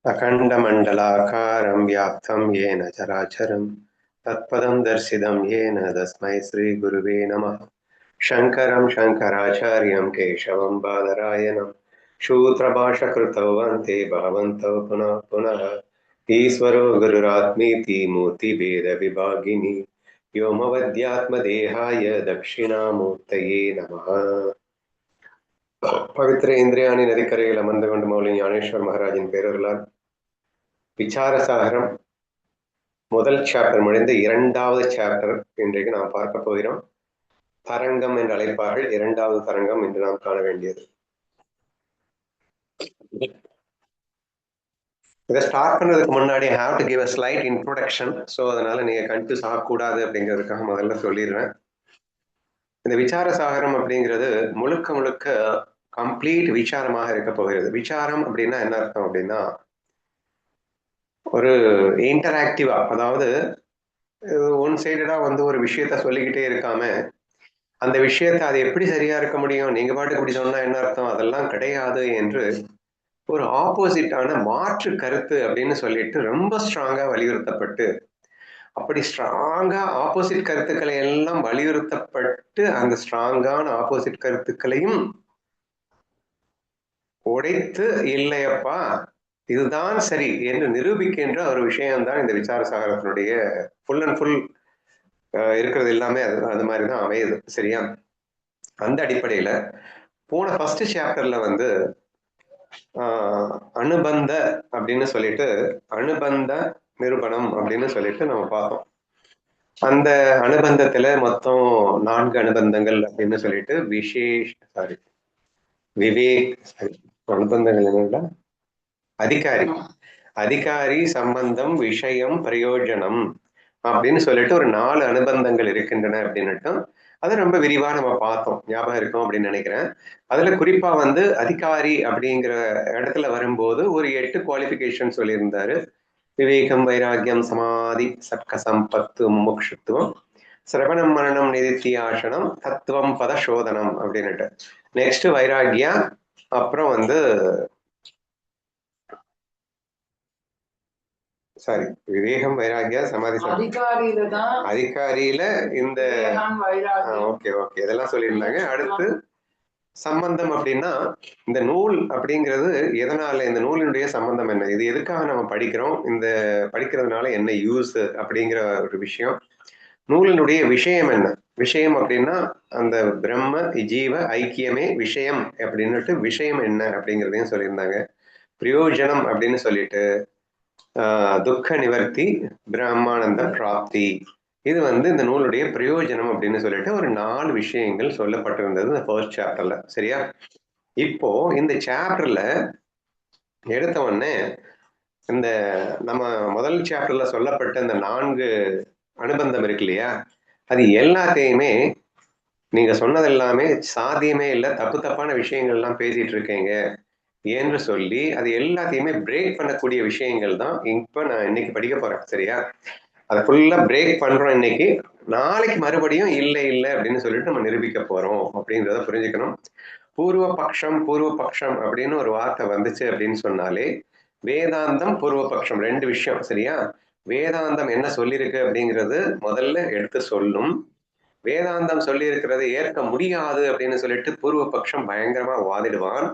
अखण्डमण्डलाकारं व्याप्तं येन चराचरं तत्पदं दर्शितं येन तस्मै श्रीगुरुवे नमः। शङ्करं शङ्कराचार्यं केशवं बादरायणं सूत्रभाष्यकृतौ वन्दे भगवन्तौ पुनः पुनः। ईश्वरो गुरुरात्मेति मूर्तिभेदविभागिनि व्योमवद्यात्मदेहाय दक्षिणामूर्तये नमः। பவித்திர இந்திரியாணி நதிக்கரையில் அமர்ந்து கொண்டு மௌலி ஞானேஸ்வர் மகாராஜின் பேரர்களால் விசாரசாகரம் முதல் சாப்டர் முடிந்து இரண்டாவது சாப்டர் இன்றைக்கு நாம் பார்க்க போகிறோம். தரங்கம் என்று அழைப்பார்கள். இரண்டாவது தரங்கம் என்று நாம் காண வேண்டியது. இதை ஸ்டார்ட் பண்றதுக்கு முன்னாடி I have to give a slight introduction. So அதனால நீங்க கன்ஃபியூஸ் ஆகக்கூடாது அப்படிங்கிறதுக்காக முதல்ல சொல்லிடுறேன். இந்த விசாரசாகரம் அப்படிங்கிறது முழுக்க முழுக்க கம்ப்ளீட் விசாரமாக இருக்க போகிறது. விசாரம் அப்படின்னா என்ன அர்த்தம் அப்படின்னா ஒரு இன்டராக்டிவா, அதாவது ஒன் சைடடா ஒரு விஷயத்த சொல்லிக்கிட்டே இருக்காம அந்த விஷயத்த அது எப்படி சரியா இருக்க முடியும், நீங்க பாட்டுக்கு இப்படி சொன்னா என்ன அர்த்தம், அதெல்லாம் கிடையாது என்று ஒரு ஆப்போசிட்டான மாற்று கருத்து அப்படின்னு சொல்லிட்டு ரொம்ப ஸ்ட்ராங்கா வலியுறுத்தப்பட்டு, அப்படி ஸ்ட்ராங்கா ஆப்போசிட் கருத்துக்களை எல்லாம் வலியுறுத்தப்பட்டு அந்த ஸ்ட்ராங்கான ஆப்போசிட் கருத்துக்களையும் உடைத்து இல்லையப்பா இதுதான் சரி என்று நிரூபிக்கின்ற ஒரு விஷயம்தான் இந்த விசாரசாகரத்தினுடைய ஃபுல் அண்ட் ஃபுல் இருக்கிறது எல்லாமே அது மாதிரிதான் அமையுது. சரியா? அந்த அடிப்படையில போன ஃபர்ஸ்ட் சாப்டர்ல அனுபந்த அப்படின்னு சொல்லிட்டு அனுபந்த நிரூபணம் அப்படின்னு சொல்லிட்டு நம்ம பார்த்தோம். அந்த அனுபந்தத்துல மொத்தம் 4 அனுபந்தங்கள் அப்படின்னு சொல்லிட்டு அனுபந்தங்கள் என்னன்னா அதிகாரி சம்பந்தம் விஷயம் பிரயோஜனம் அப்படின்னு சொல்லிட்டு ஒரு 4 அனுபந்தங்கள் இருக்கின்றன அப்படின்னுட்டும் அதை ரொம்ப விரிவா நம்ம பார்த்தோம். ஞாபகம் இருக்கும் அப்படின்னு நினைக்கிறேன். அதுல குறிப்பா அதிகாரி அப்படிங்கிற இடத்துல வரும்போது ஒரு 8 குவாலிபிகேஷன் சொல்லியிருந்தாரு. விவேகம், வைராக்கியம், சமாதி, சட்க சம்பத்து, முமுட்சுத்துவம், சிரவணம் மரணம் நிதித்தியாசனம், தத்துவம் பத சோதனம் அப்படின்னுட்டு. நெக்ஸ்ட் வைராக்கியா, அப்புறம் சாரி விவேகம், வைராக்கியா, சமாதி, அதிகாரியில இந்த ஓகே ஓகே இதெல்லாம் சொல்லியிருந்தாங்க. அடுத்து சம்பந்தம் அப்படின்னா இந்த நூல் அப்படிங்கிறது எதனால, இந்த நூலினுடைய சம்பந்தம் என்ன, இது எதுக்காக நம்ம படிக்கிறோம், இந்த படிக்கிறதுனால என்ன யூஸ் அப்படிங்கிற ஒரு விஷயம். நூலினுடைய விஷயம் என்ன, விஷயம் அப்படின்னா அந்த பிரம்ம ஜீவ ஐக்கியமே விஷயம் அப்படின்னுட்டு விஷயம் என்ன அப்படிங்கிறதையும் சொல்லியிருந்தாங்க. பிரயோஜனம் அப்படின்னு சொல்லிட்டு துக்க நிவர்த்தி, பிரம்மானந்த பிராப்தி, இது இந்த நூலுடைய பிரயோஜனம் அப்படின்னு சொல்லிட்டு ஒரு 4 விஷயங்கள் சொல்லப்பட்டிருந்தது இந்த ஃபர்ஸ்ட் சாப்டர்ல. சரியா? இப்போ இந்த சாப்டர்ல எடுத்த உடனே இந்த நம்ம முதல் சாப்டர்ல சொல்லப்பட்ட இந்த 4 அனுபந்தம் இருக்கு இல்லையா, அது எல்லாத்தையுமே நீங்க சொன்னது எல்லாமே சாத்தியமே இல்லை, தப்பு தப்பான விஷயங்கள் எல்லாம் பேசிட்டு இருக்கீங்க என்று சொல்லி அது எல்லாத்தையுமே பிரேக் பண்ணக்கூடிய விஷயங்கள் தான் இப்ப நான் இன்னைக்கு படிக்க போறேன். சரியா? அதை ஃபுல்லா பிரேக் பண்றோம் இன்னைக்கு. நாளைக்கு மறுபடியும் இல்லை இல்லை அப்படின்னு சொல்லிட்டு நம்ம நிரூபிக்க போறோம் அப்படின்றத புரிஞ்சுக்கணும். பூர்வ பக்ஷம் அப்படின்னு ஒரு வார்த்தை வந்துச்சு அப்படின்னு சொன்னாலே வேதாந்தம் பூர்வபக்ஷம் 2 விஷயம். சரியா? வேதாந்தம் என்ன சொல்லியிருக்கு அப்படிங்கிறது முதல்ல எடுத்து சொல்லும். வேதாந்தம் சொல்லி இருக்கிறதை ஏற்க முடியாது அப்படின்னு சொல்லிட்டு பூர்வபக்ஷம் பயங்கரமா வாதிடுவான்.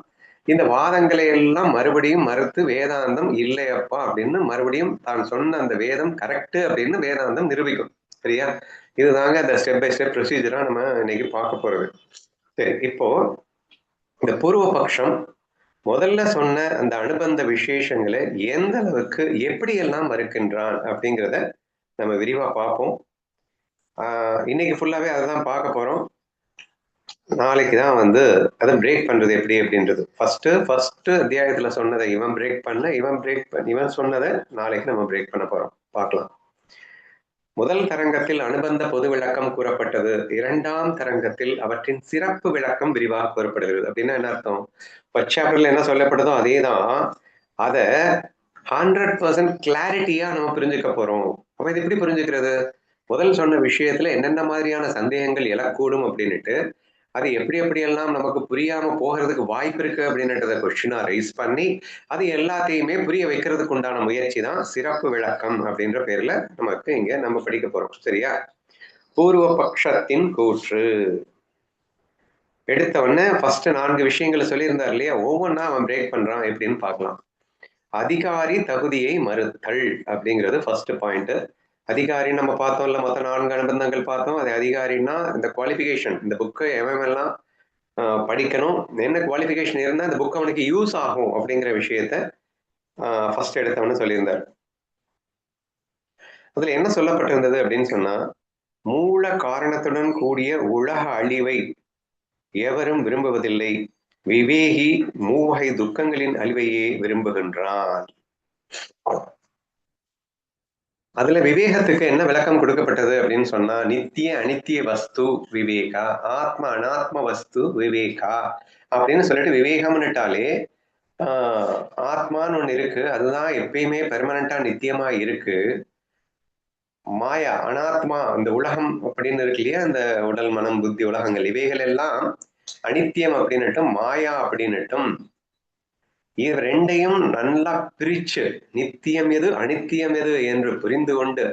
இந்த வாதங்களை எல்லாம் மறுபடியும் மறுத்து வேதாந்தம் இல்லையப்பா அப்படின்னு மறுபடியும் தான் சொன்ன அந்த வேதம் கரெக்ட் அப்படின்னு வேதாந்தம் நிரூபிக்கும். சரியா? இதுதாங்க அந்த ஸ்டெப் பை ஸ்டெப் ப்ரொசீஜரா நம்ம இன்னைக்கு பார்க்க போறது. சரி, இப்போ இந்த பூர்வபக்ஷம் முதல்ல சொன்ன அந்த அனுபந்த விசேஷங்களை எந்த அளவுக்கு எப்படி எல்லாம் மறுக்கின்றான் அப்படிங்கிறத நம்ம விரிவா பார்ப்போம். இன்னைக்கு ஃபுல்லாவே அதான் பார்க்க போறோம். நாளைக்குதான் அதை பிரேக் பண்றது எப்படி அப்படின்றது. ஃபர்ஸ்ட் அத்தியாயத்துல சொன்னதை இவன் பிரேக் பண்ண, இவன் சொன்னதை நாளைக்கு நம்ம பிரேக் பண்ண போறோம். பார்க்கலாம். முதல் தரங்கத்தில் அனுபந்த பொது விளக்கம் கூறப்பட்டது. 2ஆம் தரங்கத்தில் அவற்றின் சிறப்பு விளக்கம் விரிவாக கூறப்படுகிறது. அப்படின்னா என்ன அர்த்தம்? ஃபர்ஸ்ட் சாப்டர்ல என்ன சொல்லப்படுதோ அதேதான், அதை 100% கிளாரிட்டியா நம்ம புரிஞ்சுக்க போறோம். அப்ப இது எப்படி புரிஞ்சுக்கிறது? முதல் சொன்ன விஷயத்துல என்னென்ன மாதிரியான சந்தேகங்கள் எழக்கூடும் அப்படின்னுட்டு அது எப்படியெல்லாம் நமக்கு புரியாம போகிறதுக்கு வாய்ப்பு இருக்கு அப்படின்றத கொஸ்டினா ரைஸ் பண்ணி அது எல்லாத்தையுமே புரிய வைக்கிறதுக்கு உண்டான முயற்சி தான் சிறப்பு விளக்கம் அப்படின்ற பேர்ல நமக்கு இங்க நம்ம படிக்க போறோம். சரியா? பூர்வ பட்சத்தின் கூற்று எடுத்த உடனே ஃபர்ஸ்ட் 4 விஷயங்களை சொல்லியிருந்தார் இல்லையா, ஒவ்வொன்றா அவன் பிரேக் பண்றான் எப்படின்னு பார்க்கலாம். அதிகாரி தகுதியை மறுத்தல் அப்படிங்கிறது ஃபர்ஸ்ட் பாயிண்ட். அதிகாரி நம்ம பார்த்தோம்ல, மொத்த 4 அனுபந்தங்கள் பார்த்தோம். அது அதிகாரின்னா இந்த குவாலிஃபிகேஷன், இந்த புக்கை எவெல்லாம் படிக்கணும், என்ன குவாலிஃபிகேஷன் இருந்தால் இந்த புக் அவனுக்கு யூஸ் ஆகும் அப்படிங்கிற விஷயத்த ஃபர்ஸ்ட் எடுத்தவன்னு சொல்லியிருந்தார். அதுல என்ன சொல்லப்பட்டிருந்தது அப்படின்னு சொன்னா, மூல காரணத்துடன் கூடிய உலக அழிவை எவரும் விரும்புவதில்லை, விவேகி மூவகை துக்கங்களின் அழிவையே விரும்புகின்றான். அதுல விவேகத்துக்கு என்ன விளக்கம் கொடுக்கப்பட்டது அப்படின்னு சொன்னா, நித்திய அனித்திய வஸ்து விவேகா, ஆத்ம அனாத்ம வஸ்து விவேகா அப்படின்னு சொல்லிட்டு விவேகம்னுட்டாலே ஆத்மான்னு ஒண்ணு இருக்கு, அதுதான் எப்பயுமே பெர்மனண்டா நித்தியமா இருக்கு. மாயா அனாத்மா அந்த உலகம் அப்படின்னு இருக்கு இல்லையா, அந்த உடல் மனம் புத்தி உலகங்கள் இவைகள் எல்லாம் அனித்தியம் அப்படின்னுட்டும் மாயா அப்படின்னுட்டும் இது ரெண்டையும் நல்லா பிரிச்சு நித்தியம் எது அனித்தியம் எது என்று புரிந்து கொண்டு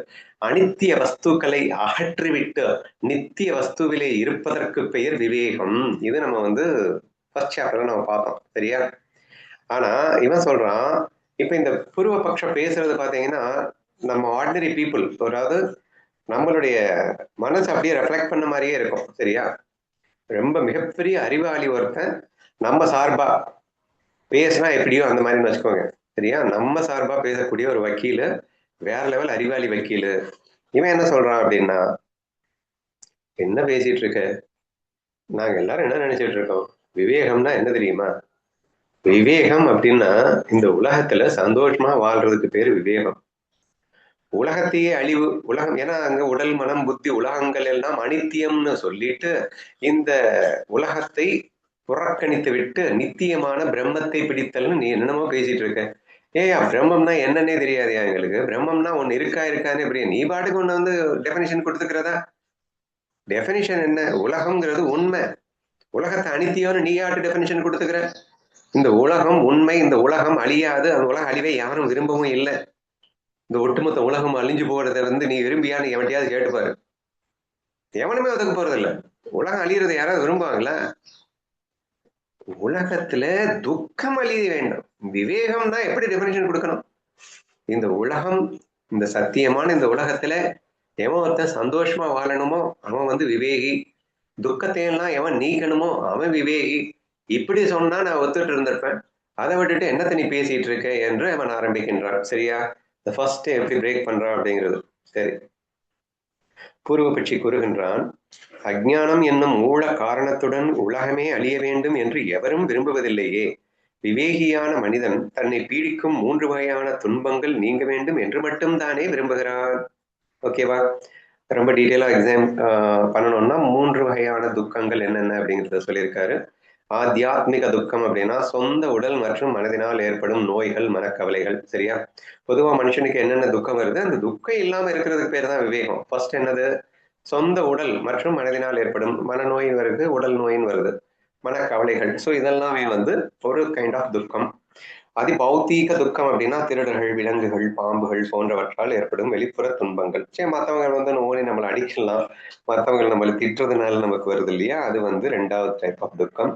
அனித்திய வஸ்துக்களை அகற்றிவிட்டு நித்திய வஸ்துவிலே இருப்பதற்கு பெயர் விவேகம். இது நம்ம வந்து ஃபர்ஸ்ட் சாப்டர்ல நம்ம பார்த்தோம். சரியா? ஆனா இவன் சொல்றான், இப்ப இந்த பூர்வ பட்சம் பேசுறது பாத்தீங்கன்னா நம்ம ஆர்டினரி பீப்புள், அதாவது நம்மளுடைய மனசு அப்படியே ரெஃப்ளெக்ட் பண்ண மாதிரியே இருக்கும். சரியா? ரொம்ப மிகப்பெரிய அறிவாளி ஒருத்தன் நம்ம சார்பா பேசினா எப்படியோ அந்த மாதிரி வச்சுக்கோங்க. சரியா? நம்ம சார்பா பேசக்கூடிய ஒரு வக்கீல், வேற லெவல் அறிவாளி வக்கீல். இவன் என்ன சொல்றான் அப்படின்னா, என்ன பேசிட்டு இருக்க, நாங்க எல்லாரும் என்ன நினைச்சிட்டு இருக்கோம், விவேகம்னா என்ன தெரியுமா? விவேகம் அப்படின்னா இந்த உலகத்துல சந்தோஷமா வாழ்றதுக்கு பேரு விவேகம். உலகத்தையே அழிவு உலகம், ஏன்னா அங்க உடல் மனம் புத்தி உலகங்கள் எல்லாம் அனித்தியம்னு சொல்லிட்டு இந்த உலகத்தை புறக்கணித்து விட்டு நித்தியமான பிரம்மத்தை பிடித்தல்னு நீ என்னமோ பேசிட்டு இருக்க. ஏயா பிரம்மம்னா என்னன்னே தெரியாதுயா எங்களுக்கு, பிரம்மம்னா ஒண்ணு இருக்கான்னு எப்படி நீ பாட்டுக்கு ஒண்ணு வந்து டெபினிஷன் கொடுத்துக்கிறதா? டெபினிஷன் என்ன? உலகம்ங்கிறது உண்மை, உலகத்தை அனித்தியம்னு நீ யாட்டு டெபினிஷன் கொடுத்துக்கிற? இந்த உலகம் உண்மை, இந்த உலகம் அழியாது, அந்த உலக அழிவை யாரும் விரும்பவும் இல்லை. இந்த ஒட்டுமொத்த உலகம் அழிஞ்சு போறதை வந்து நீ விரும்பியான்னு எவன்டையாவது கேட்டுப்பாரு, எவனுமே ஒதுக்க போறதில்லை. உலகம் அழியறதை யாராவது விரும்புவாங்களா? உலகத்துல துக்கம் அழிய வேண்டும். விவேகம்னா எப்படி டெபினிஷன் கொடுக்கணும்? இந்த உலகம், இந்த சத்தியமான இந்த உலகத்துல எவன் ஒருத்தன் சந்தோஷமா வாழணுமோ அவன் வந்து விவேகி, துக்கத்தையெல்லாம் எவன் நீக்கணுமோ அவன் விவேகி. இப்படி சொன்னா நான் ஒத்துட்டு இருந்திருப்பேன். அதை விட்டுட்டு என்னத்தை நீ பேசிட்டு இருக்க என்று அவன் ஆரம்பிக்கின்றான். சரியா? இந்த ஃபர்ஸ்ட் எப்படி பிரேக் பண்றான் அப்படிங்கிறது. சரி, பூர்வபட்சி கூறுகின்றான், அஞ்ஞானம் என்னும் மூல காரணத்துடன் உலகமே அழிய வேண்டும் என்று எவரும் விரும்புவதில்லையே. விவேகியான மனிதன் தன்னை பீடிக்கும் 3 வகையான துன்பங்கள் நீங்க வேண்டும் என்று மட்டும் தானே விரும்புகிறான். ஓகேவா? ரொம்ப டீட்டெயிலா எக்ஸாம் பண்ணணும்னா 3 வகையான துக்கங்கள் என்னென்ன அப்படிங்கிறத சொல்லியிருக்காரு. ஆத்தியாத்மிக துக்கம் அப்படின்னா சொந்த உடல் மற்றும் மனதினால் ஏற்படும் நோய்கள் மனக்கவலைகள். சரியா? பொதுவா மனுஷனுக்கு என்னென்ன துக்கம் வருது, அந்த துக்கம் இல்லாம இருக்கிறதுக்கு பேர் தான் விவேகம். ஃபர்ஸ்ட் என்னது? சொந்த உடல் மற்றும் மனதினால் ஏற்படும் மனநோய் வருது, உடல் நோயின் வருது, மனக்கவலைகள். ஸோ இதெல்லாமே வந்து ஒரு கைண்ட் ஆஃப் துக்கம். அதி பௌத்தீக துக்கம் அப்படின்னா திருடர்கள், விலங்குகள், பாம்புகள் போன்றவற்றால் ஏற்படும் வெளிப்புற துன்பங்கள். சரி, மற்றவங்க வந்து நோய் நம்மளை அடிக்கலாம், மற்றவங்க நம்மளை திட்டுறதுனால நமக்கு வருது இல்லையா, அது வந்து 2வது டைப் ஆஃப் துக்கம்.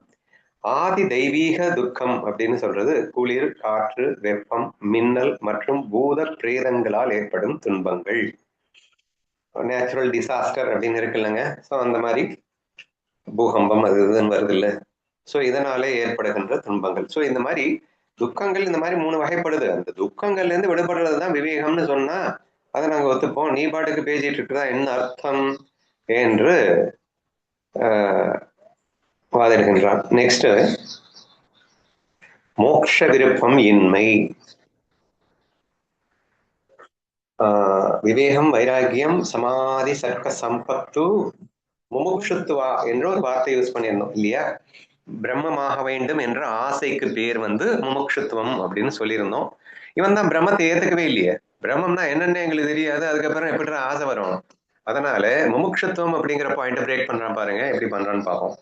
ஆதி தெய்வீக துக்கம் அப்படின்னு சொல்றது குளிர், காற்று, வெப்பம், மின்னல் மற்றும் பூத பிரேதங்களால் ஏற்படும் துன்பங்கள். நேச்சுரல் டிசாஸ்டர் அப்படின்னு இருக்குல்லங்க, ஸோ அந்த மாதிரி பூகம்பம் அது இதுன்னு வருது இல்லை, ஸோ இதனாலே ஏற்படுகின்ற துன்பங்கள். ஸோ இந்த மாதிரி துக்கங்கள் இந்த மாதிரி 3 வகைப்படுது. அந்த துக்கங்கள்ல இருந்து விடுபடுறதுதான் விவேகம்னு சொன்னா அதை நாங்க ஒத்துப்போம். நீ பாட்டுக்கு பேசிட்டு இருக்குதா என்ன அர்த்தம் என்று வாதிடுகின்றான். நெக்ஸ்ட், மோக்ஷ விருப்பம் இன்மை. விவேகம், வைராகியம், சமாதி, சர்க்க சம்பத்து, முமுட்சுத்துவா என்ற ஒரு வார்த்தை யூஸ் பண்ணியிருந்தோம் இல்லையா? பிரம்மமாக வேண்டும் என்ற ஆசைக்கு பேர் வந்து முமுட்சுத்துவம் அப்படின்னு சொல்லியிருந்தோம். இவன் தான் பிரம்மத்தை ஏத்துக்கவே இல்லையே. பிரம்மம்னா என்னன்னு எங்களுக்கு தெரியாது, அதுக்கப்புறம் எப்படி ஆசை வரும்? அதனால முமுட்சுத்துவம் அப்படிங்கிற பாயிண்ட் பிரேக் பண்றான் பாருங்க, எப்படி பண்றான்னு பார்ப்போம்.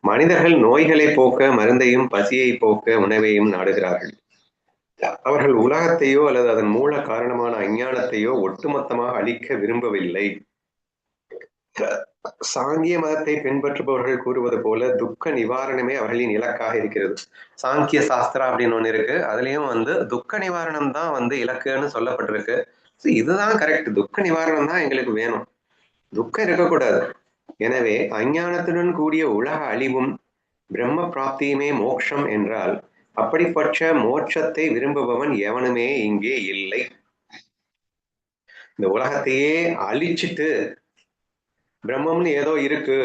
மனிதர்கள் நோய்களை போக்க மருந்தையும் பசியை போக்க உணவையும் நாடுகிறார்கள். அவர்கள் உலகத்தையோ அல்லது அதன் மூல காரணமான அஞ்ஞானத்தையோ ஒட்டுமொத்தமாக அழிக்க விரும்பவில்லை. சாங்கிய மதத்தை பின்பற்றுபவர்கள் கூறுவது போல துக்க நிவாரணமே அவர்களின் இலக்காக இருக்கிறது. சாங்கிய சாஸ்திரா அப்படின்னு ஒண்ணு இருக்கு, அதுலயும் துக்க நிவாரணம் தான் இலக்குன்னு சொல்லப்பட்டிருக்கு. இதுதான் கரெக்ட், துக்க நிவாரணம் தான் எங்களுக்கு வேணும், துக்கம் இருக்கக்கூடாது. எனவே அஞ்ஞானத்துடன் கூடிய உலக அழிவும் பிரம்ம பிராப்தியுமே மோட்சம் என்றால் அப்படிப்பட்ட மோட்சத்தை விரும்புபவன் எவனுமே இங்கே இல்லை. இந்த உலகத்தையே அழிச்சிட்டு பிரம்மம்னு ஏதோ இருக்கு,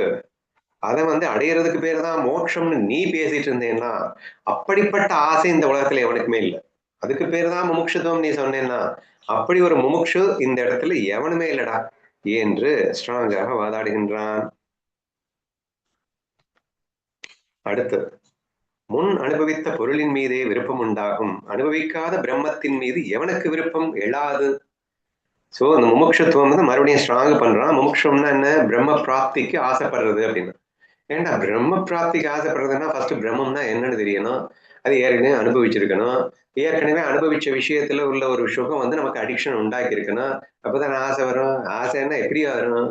அதை அடையிறதுக்கு பேர் தான் மோட்சம்னு நீ பேசிட்டு இருந்தேன்னா அப்படிப்பட்ட ஆசை இந்த உலகத்துல எவனுக்குமே இல்லை. அதுக்கு பேர் தான் முமுட்சுத்துவம் நீ சொன்னேன்னா அப்படி ஒரு முமுட்சு இந்த இடத்துல எவனுமே இல்லடா என்று ஸ்ட்ராங்காக வாதாடுகின்றான். அடுத்து, முன் அனுபவித்த பொருளின் மீதே விருப்பம் உண்டாகும், அனுபவிக்காத பிரம்மத்தின் மீது எவனுக்கு விருப்பம் எழாது. சோ அந்த முமுட்சுத்துவம் மறுபடியும் ஸ்ட்ராங் பண்றான். முமுட்சம்னா என்ன? பிரம்ம பிராப்திக்கு ஆசைப்படுறது அப்படின்னு. ஏண்டா பிரம்ம பிராப்திக்கு ஆசைப்படுறதுன்னா ஃபர்ஸ்ட் பிரம்மம்னா என்னன்னு தெரியணும், அது ஏற்கனவே அனுபவிச்சிருக்கணும், ஏற்கனவே அனுபவிச்ச விஷயத்துல உள்ள ஒரு சுகம் நமக்கு அடிக்ஷன் உண்டாக்கி இருக்கணும், அப்பதான் ஆசை வரும். ஆசைன்னா எப்படி வரும்?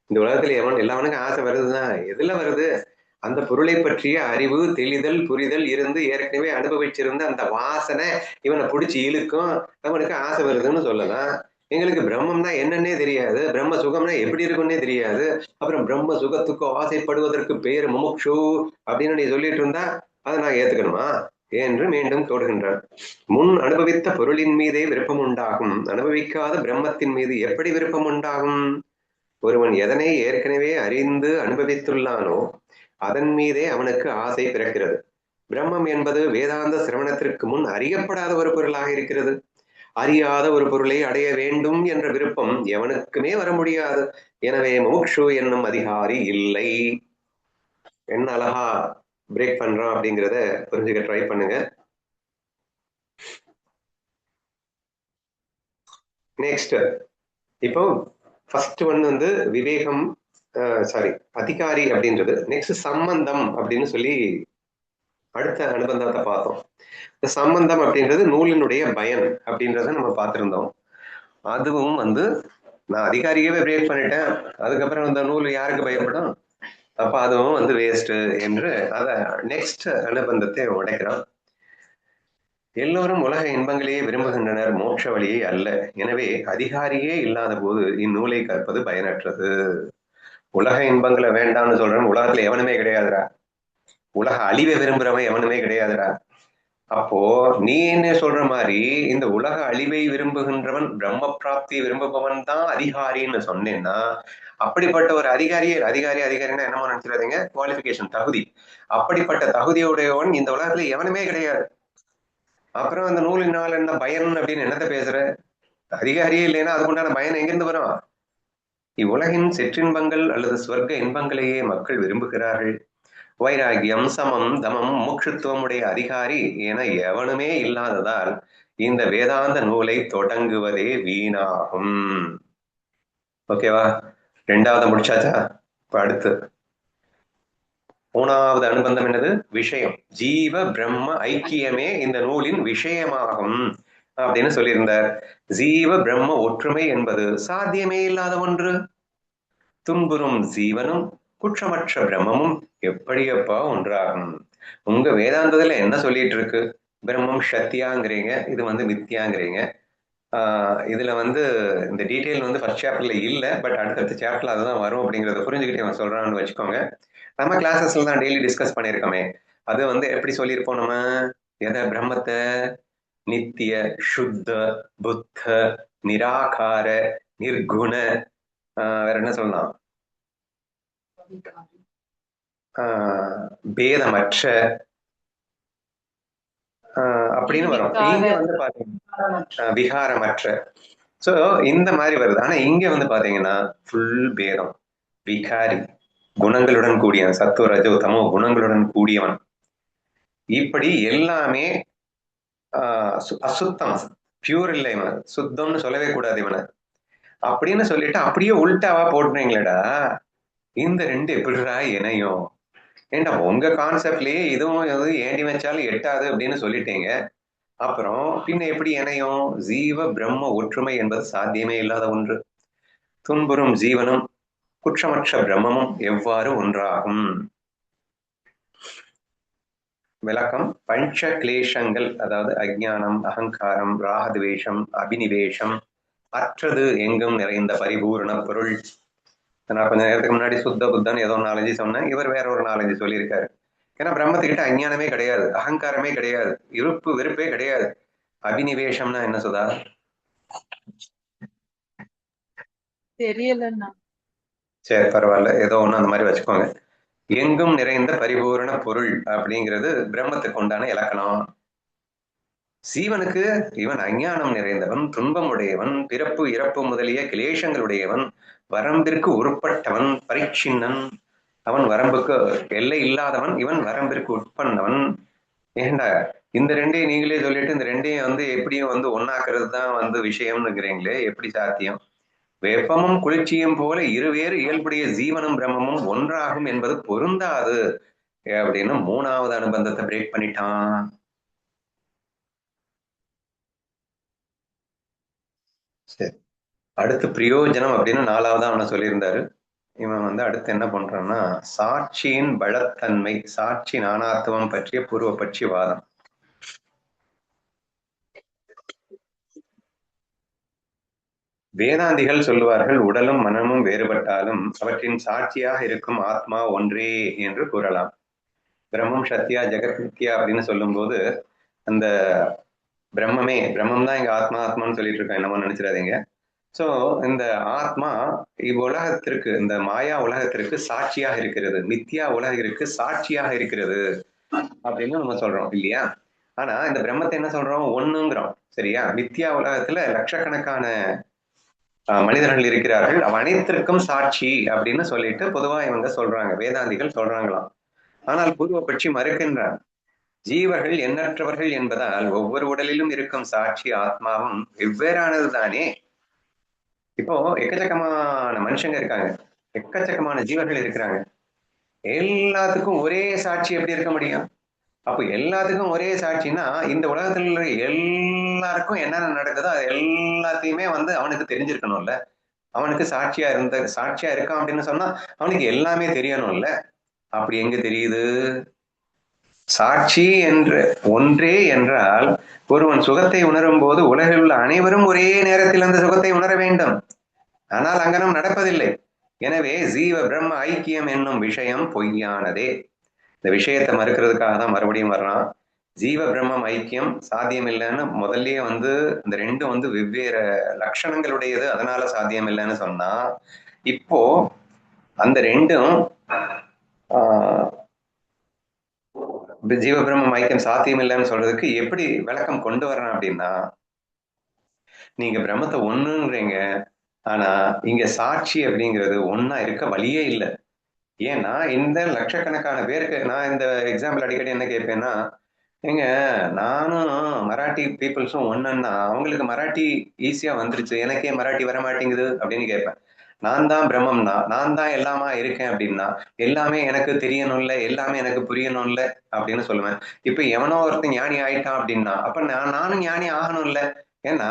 இந்த உலகத்துல எல்லாவனுக்கும் ஆசை வருதுதான். எதுல வருது? அந்த பொருளை பற்றிய அறிவு, தெளிதல், புரிதல் இருந்து ஏற்கனவே அனுபவிச்சிருந்த அந்த வாசனை இவனை பிடிச்சி இழுக்கும், அவனுக்கு ஆசை வருதுன்னு சொல்லலாம். எங்களுக்கு பிரம்மம்னா என்னன்னே தெரியாது, பிரம்ம சுகம்னா எப்படி இருக்குன்னே தெரியாது, அப்புறம் பிரம்ம சுகத்துக்கு ஆசைப்படுவதற்கு பெயர் முமுட்சு அப்படின்னு நீ சொல்லிட்டு இருந்தா அதை நான் ஏத்துக்கணுமா என்று மீண்டும் தோடுகின்றான். முன் அனுபவித்த பொருளின் மீதே விருப்பம் உண்டாகும், அனுபவிக்காத பிரம்மத்தின் மீது எப்படி விருப்பம் உண்டாகும்? ஒருவன் எதனை ஏற்கனவே அறிந்து அனுபவித்துள்ளானோ அதன் மீதே அவனுக்கு ஆசை பிறக்கிறது. பிரம்மம் என்பது வேதாந்த சிரவணத்திற்கு முன் அறியப்படாத ஒரு பொருளாக இருக்கிறது. அறியாத ஒரு பொருளை அடைய வேண்டும் என்ற விருப்பம் எவனுக்குமே வர முடியாது. எனவே மோக்ஷு என்னும் அதிகாரி இல்லை. என்ன அழகா பிரேக் பண்றோம் அப்படிங்கிறத புரிஞ்சுக்க ட்ரை பண்ணுங்க. நெக்ஸ்ட், இப்போ ஃபர்ஸ்ட் ஒன் விவேகம், சாரி அதிகாரி அப்படின்றது. நெக்ஸ்ட் சம்பந்தம் அப்படின்னு சொல்லி அடுத்த அனுபந்தத்தை பார்த்தோம். இந்த சம்பந்தம் அப்படின்றது நூலினுடைய பயன் அப்படின்றத நம்ம பார்த்திருந்தோம். அதுவும் நான் அதிகாரியாவே பிரேக் பண்ணிட்டேன், அதுக்கப்புறம் இந்த நூல் யாருக்கு பயப்படும், அப்ப அதுவும் வேஸ்ட் என்று அத நெக்ஸ்ட் அனுபந்தத்தை உடைக்கிறான். எல்லோரும் உலக இன்பங்களையே விரும்புகின்றனர், மோட்ச வழியை அல்ல. எனவே அதிகாரியே இல்லாத போது இந்நூலை கற்பது பயனற்றது. உலக இன்பங்களை வேண்டாம்னு சொல்றேன், உலகத்துல எவனுமே கிடையாதுடா, உலக அழிவை விரும்புறவன் எவனுமே கிடையாதுடா. அப்போ நீ என்ன சொல்ற மாதிரி இந்த உலக அழிவை விரும்புகின்றவன் பிரம்ம பிராப்தியை விரும்புபவன் தான் அதிகாரின்னு சொன்னேன்னா, அப்படிப்பட்ட ஒரு அதிகாரின்னா என்னமோ நினைச்சிடாதீங்க, குவாலிபிகேஷன், தகுதி. அப்படிப்பட்ட தகுதியுடையவன் இந்த உலகத்துல எவனுமே கிடையாது. அப்புறம் அந்த நூலினால் என்ன பயன் அப்படின்னு என்னத்த பேசுற? அதிகாரியே இல்லைன்னா அதுக்குண்டான பயன் எங்கிருந்து வரும்? இவ்வுலகின் சிற்றின்பங்கள் அல்லது ஸ்வர்க்க இன்பங்களையே மக்கள் விரும்புகிறார்கள். வைராகியம், சமம், தமம், முக்ஷுத்துவம் உடைய அதிகாரி என எவனுமே இல்லாததால் இந்த வேதாந்த நூலை தொடங்குவதே வீணாகும். ஓகேவா? ரெண்டாவது முடிச்சாச்சா? இப்ப அடுத்து மூணாவது அனுபந்தம் என்னது? விஷயம். ஜீவ பிரம்ம ஐக்கியமே இந்த நூலின் விஷயமாகும் அப்படின்னு சொல்லியிருந்தார். ஜீவ பிரம்ம ஒற்றுமை என்பது சாத்தியமே இல்லாத ஒன்று. துன்புறும் ஜீவனும் குற்றமற்ற பிரம்மமும் எப்படியப்பா ஒன்றாகும்? உங்க வேதாந்தத்துல என்ன சொல்லிட்டு இருக்கு? பிரம்மம் சத்தியாங்கிறீங்க, இது மித்தியாங்கிறீங்க. இதுல இந்த டீட்டெயில் ஃபர்ஸ்ட் சாப்டர்ல இல்ல, பட் அடுத்தடுத்த சாப்டர்ல அதுதான் வரும் அப்படிங்கறத புரிஞ்சுக்கிட்டு அவன் சொல்றான்னு வச்சுக்கோங்க. நம்ம கிளாஸஸ்ல தான் டெய்லி டிஸ்கஸ் பண்ணியிருக்கோமே, அது எப்படி சொல்லியிருப்போம் நம்ம? எதை? பிரம்மத்தை நித்திய, சுத்த, புத்த, நிராகார, நிர்குண, வேற என்ன சொல்லலாம், பேதமற்ற அப்படின்னு வரும். இங்க பாத்தீங்கன்னா விகாரமற்ற. சோ இந்த மாதிரி வருது. ஆனா இங்க பாத்தீங்கன்னா ஃபுல் பேதம், விகாரி, குணங்களுடன் கூடியவன், சத்துவ ரஜோ தமோ குணங்களுடன் கூடியவன், இப்படி எல்லாமே அசுத்தம், பியூர் இல்லை இவன், சுத்தம்னு சொல்லவே கூடாது இவனை அப்படின்னு சொல்லிட்டு அப்படியே உள்டாவா போட்டுறீங்களடா. இந்த ரெண்டு எப்படிடா இணையும்? ஏண்டா உங்க கான்செப்ட்லயே இதுவும் ஏண்டி வச்சாலும் எட்டாது அப்படின்னு சொல்லிட்டீங்க. அப்புறம் பின்ன எப்படி இணையும்? ஜீவ பிரம்ம ஒற்றுமை என்பது சாத்தியமே இல்லாத ஒன்று. துன்புறும் ஜீவனும் குற்றமற்ற பிரம்மமும் எவ்வாறு ஒன்றாகும்? விளக்கம், பஞ்ச கிளேஷங்கள், அதாவது அஜ்ஞானம், அகங்காரம், ராகத்வேஷம், அபினிவேஷம் அற்றது எங்கும் நிறைந்த பரிபூரண பொருள். நான் கொஞ்ச நேரத்துக்கு முன்னாடி சுத்த புத்தன் ஏதோ 4-5 சொன்னேன். இவர் வேற ஒரு 4-5 சொல்லியிருக்காரு. ஏன்னா பிரம்மத்துக்கிட்ட அஞ்ஞானமே கிடையாது, அகங்காரமே கிடையாது, இருப்பு வெறுப்பே கிடையாது. அபினிவேஷம்னா என்ன சுதா? தெரியலன்னா. சரி, பரவாயில்ல, ஏதோ ஒண்ணு அந்த மாதிரி வச்சுக்கோங்க. எங்கும் நிறைந்த பரிபூரண பொருள் அப்படிங்கிறது பிரம்மத்துக்கு உண்டான இலக்கணம். சீவனுக்கு இவன் அஞ்ஞானம் நிறைந்தவன், துன்பம் உடையவன், பிறப்பு இறப்பு முதலிய கிளேஷங்களுடையவன், வரம்பிற்கு உட்பட்டவன், பரிச்சின்னன். அவன் வரம்புக்கு எல்லை இல்லாதவன், இவன் வரம்பிற்கு உட்பட்டவன். ஏண்டா இந்த ரெண்டையும் நீங்களே சொல்லிட்டு இந்த ரெண்டையும் எப்படியும் ஒன்னாக்குறது தான் விஷயம்னுங்கிறீங்களே, எப்படி சாத்தியம்? வெப்பமும் குளிர்ச்சியும் போல இருவேறு இயல்புடைய ஜீவனும் பிரம்மமும் ஒன்றாகும் என்பது பொருந்தாது அப்படின்னு 3வது அனுபந்தத்தை பிரேக் பண்ணிட்டான். சரி, அடுத்து பிரயோஜனம் அப்படின்னு 4வது அவனை சொல்லியிருந்தாரு. இவன் அடுத்து என்ன பண்றான்னா, சாட்சியின் பலத்தன்மை, சாட்சி நானாத்துவம் பற்றிய பூர்வபட்சி வாதம். வேதாந்திகள் சொல்லுவார்கள், உடலும் மனமும் வேறுபட்டாலும் அவற்றின் சாட்சியாக இருக்கும் ஆத்மா ஒன்றே என்று கூறலாம். பிரம்மம் சத்யா ஜெகத் மித்யா அப்படின்னு சொல்லும் போது அந்த பிரம்மம் தான் இங்க ஆத்மா ஆத்மான்னு சொல்லிட்டு இருக்கேன், என்னமோ நினைச்சிடாதீங்க. சோ இந்த ஆத்மா இவ்வுலகத்திற்கு, இந்த மாயா உலகத்திற்கு சாட்சியாக இருக்கிறது, மித்யா உலகிற்கு சாட்சியாக இருக்கிறது அப்படின்னு நம்ம சொல்றோம் இல்லையா? ஆனா இந்த பிரம்மத்தை என்ன சொல்றோம்? ஒண்ணுங்கிறோம், சரியா? மித்யா உலகத்துல லட்சக்கணக்கான மனிதர்கள் இருக்கிறார்கள், அவ அனைத்திற்கும் சாட்சி அப்படின்னு சொல்லிட்டு பொதுவா இவங்க சொல்றாங்க, வேதாந்திகள் சொல்றாங்களாம். ஆனால் பூர்வபட்சி மறுக்கின்றார். ஜீவர்கள் எண்ணற்றவர்கள் என்பதால் ஒவ்வொரு உடலிலும் இருக்கும் சாட்சி ஆத்மாவும் வெவ்வேறானது தானே. இப்போ எக்கச்சக்கமான மனுஷங்க இருக்காங்க, எக்கச்சக்கமான ஜீவர்கள் இருக்கிறாங்க, எல்லாத்துக்கும் ஒரே சாட்சி எப்படி இருக்க முடியும்? அப்போ எல்லாத்துக்கும் ஒரே சாட்சின்னா இந்த உலகத்துல உள்ள எல்லாருக்கும் என்னென்ன நடக்குதோ அது எல்லாத்தையுமே அவனுக்கு தெரிஞ்சிருக்கணும்ல. அவனுக்கு சாட்சியா இருக்கான் அப்படின்னு சொன்னா அவனுக்கு எல்லாமே தெரியணும்ல. அப்படி எங்க தெரியுது? சாட்சி என்ற ஒன்றே என்றால் ஒருவன் சுகத்தை உணரும் போது உலகில் உள்ள அனைவரும் ஒரே நேரத்தில் அந்த சுகத்தை உணர வேண்டும். ஆனால் அங்கனம் நடப்பதில்லை. எனவே ஜீவ பிரம்ம ஐக்கியம் என்னும் விஷயம் பொய்யானதே. இந்த விஷயத்தை மறுக்கிறதுக்காக தான் மறுபடியும் வர்றான். ஜீவ பிரம்மம் ஐக்கியம் சாத்தியம் இல்லைன்னு முதல்லயே இந்த ரெண்டும் வெவ்வேறு லட்சணங்களுடையது, அதனால சாத்தியம் இல்லைன்னு சொன்னா, இப்போ அந்த ரெண்டும் ஜீவ பிரம்மம் ஐக்கியம் சாத்தியம் இல்லைன்னு சொல்றதுக்கு எப்படி விளக்கம் கொண்டு வரணும் அப்படின்னா, நீங்க பிரம்மத்தை ஒண்ணுன்றீங்க, ஆனா இங்க சாட்சி அப்படிங்கிறது ஒன்னா இருக்க வழியே இல்லை. ஏன்னா இந்த லட்சக்கணக்கான பேருக்கு நான் இந்த எக்ஸாம்பிள் அடிக்கடி என்ன கேட்பேன்னா, ஏங்க நானும் மராட்டி பீப்புள்ஸும் ஒண்ணுன்னா அவங்களுக்கு மராட்டி ஈஸியா வந்துருச்சு, எனக்கே மராட்டி வர மாட்டேங்குது அப்படின்னு கேட்பேன். நான் தான் பிரம்மம்னா, நான் தான் எல்லாமா இருக்கேன் அப்படின்னா எல்லாமே எனக்கு தெரியணும்ல, எல்லாமே எனக்கு புரியணும்ல அப்படின்னு சொல்லுவேன். இப்ப எவனோ ஒருத்தன் ஞானி ஆயிட்டான் அப்படின்னா அப்ப நானும் ஞானி ஆகணும்ல. ஏன்னா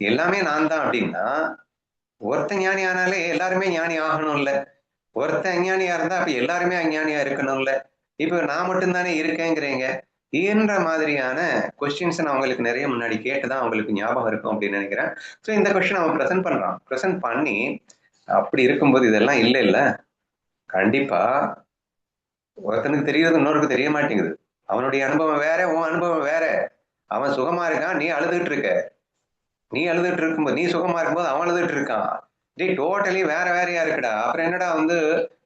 எல்லாமே நான் தான் அப்படின்னா ஒருத்தன் ஞானி ஆனாலே எல்லாருமே ஞானி ஆகணும்ல. ஒருத்தன் அஞ்ஞானியா இருந்தா அப்ப எல்லாருமே அஞ்ஞானியா இருக்கணும்ல. இப்ப நான் மட்டும்தானே இருக்கேங்கிறீங்க என்ற மாதிரியான கொஸ்டின்ஸ் நான் அவங்களுக்கு நிறைய முன்னாடி கேட்டுதான் அவங்களுக்கு ஞாபகம் இருக்கும் அப்படின்னு நினைக்கிறேன். ஸோ இந்த கொஸ்டின் அவன் ப்ரெசென்ட் பண்றான். ப்ரெசென்ட் பண்ணி அப்படி இருக்கும்போது இதெல்லாம் இல்லை இல்ல, கண்டிப்பா ஒருத்தனுக்கு தெரியுது இன்னொருக்கு தெரிய மாட்டேங்குது. அவனுடைய அனுபவம் வேற, உன் அனுபவம் வேற. அவன் சுகமா இருக்கான், நீ அழுதுட்டு இருக்க. நீ அழுதுட்டு இருக்கும்போது, நீ சுகமா இருக்கும்போது அவன் அழுதுட்டு இருக்கான். டோட்டலி வேற வேறையா இருக்குடா. அப்புறம் என்னடா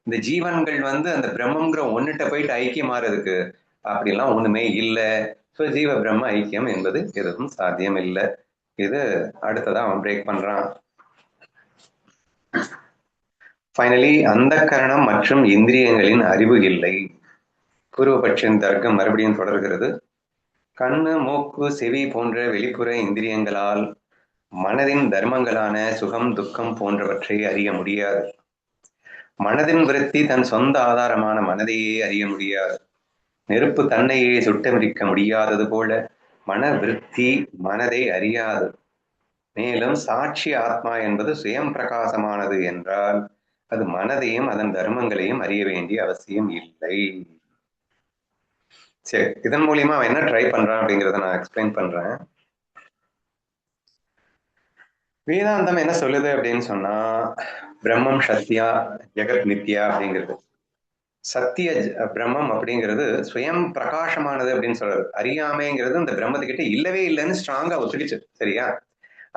இந்த ஜீவன்கள் அந்த பிரம்மங்கிற ஒன்னுட்ட போயிட்டு ஐக்கியமாறதுக்கு அப்படிலாம் ஒண்ணுமே இல்லை. ஸோ ஜீவ பிரம்ம ஐக்கியம் என்பது எதுவும் சாத்தியம் இல்லை. இது அடுத்ததான் அவன் பிரேக் பண்றான். ஃபைனலி அந்த கரணம் மற்றும் இந்திரியங்களின் அறிவு இல்லை. பூர்வபட்சின் தர்க்கம் மறுபடியும் தொடர்கிறது. கண்ணு, மூக்கு, செவி போன்ற வெளிப்புற இந்திரியங்களால் மனதின் தர்மங்களான சுகம் துக்கம் போன்றவற்றை அறிய முடியாது. மனதின் விருத்தி தன் சொந்த ஆதாரமான மனதையே அறிய முடியாது. நெருப்பு தன்னையே சுட்டமிரிக்க முடியாதது போல மன விருத்தி மனதை அறியாது. மேலும் சாட்சி ஆத்மா என்பது சுயம் பிரகாசமானது என்றால் அது மனதையும் அதன் தர்மங்களையும் அறிய வேண்டிய அவசியம் இல்லை. சரி, இதன் மூலியமா அவன் என்ன ட்ரை பண்றான் அப்படிங்கிறத நான் எக்ஸ்பிளைன் பண்றேன். வேதாந்தம் என்ன சொல்லுது அப்படின்னு சொன்னா, பிரம்மம் சத்யா ஜெகத் நித்யா அப்படிங்கிறது. சத்திய பிரம்மம் அப்படிங்கிறது சுயம் பிரகாசமானது அப்படின்னு சொல்றது. அறியாமைங்கிறது இந்த பிரம்மத்துக்கிட்ட இல்லவே இல்லைன்னு ஸ்ட்ராங்கா ஒத்துக்கிச்சு. சரியா?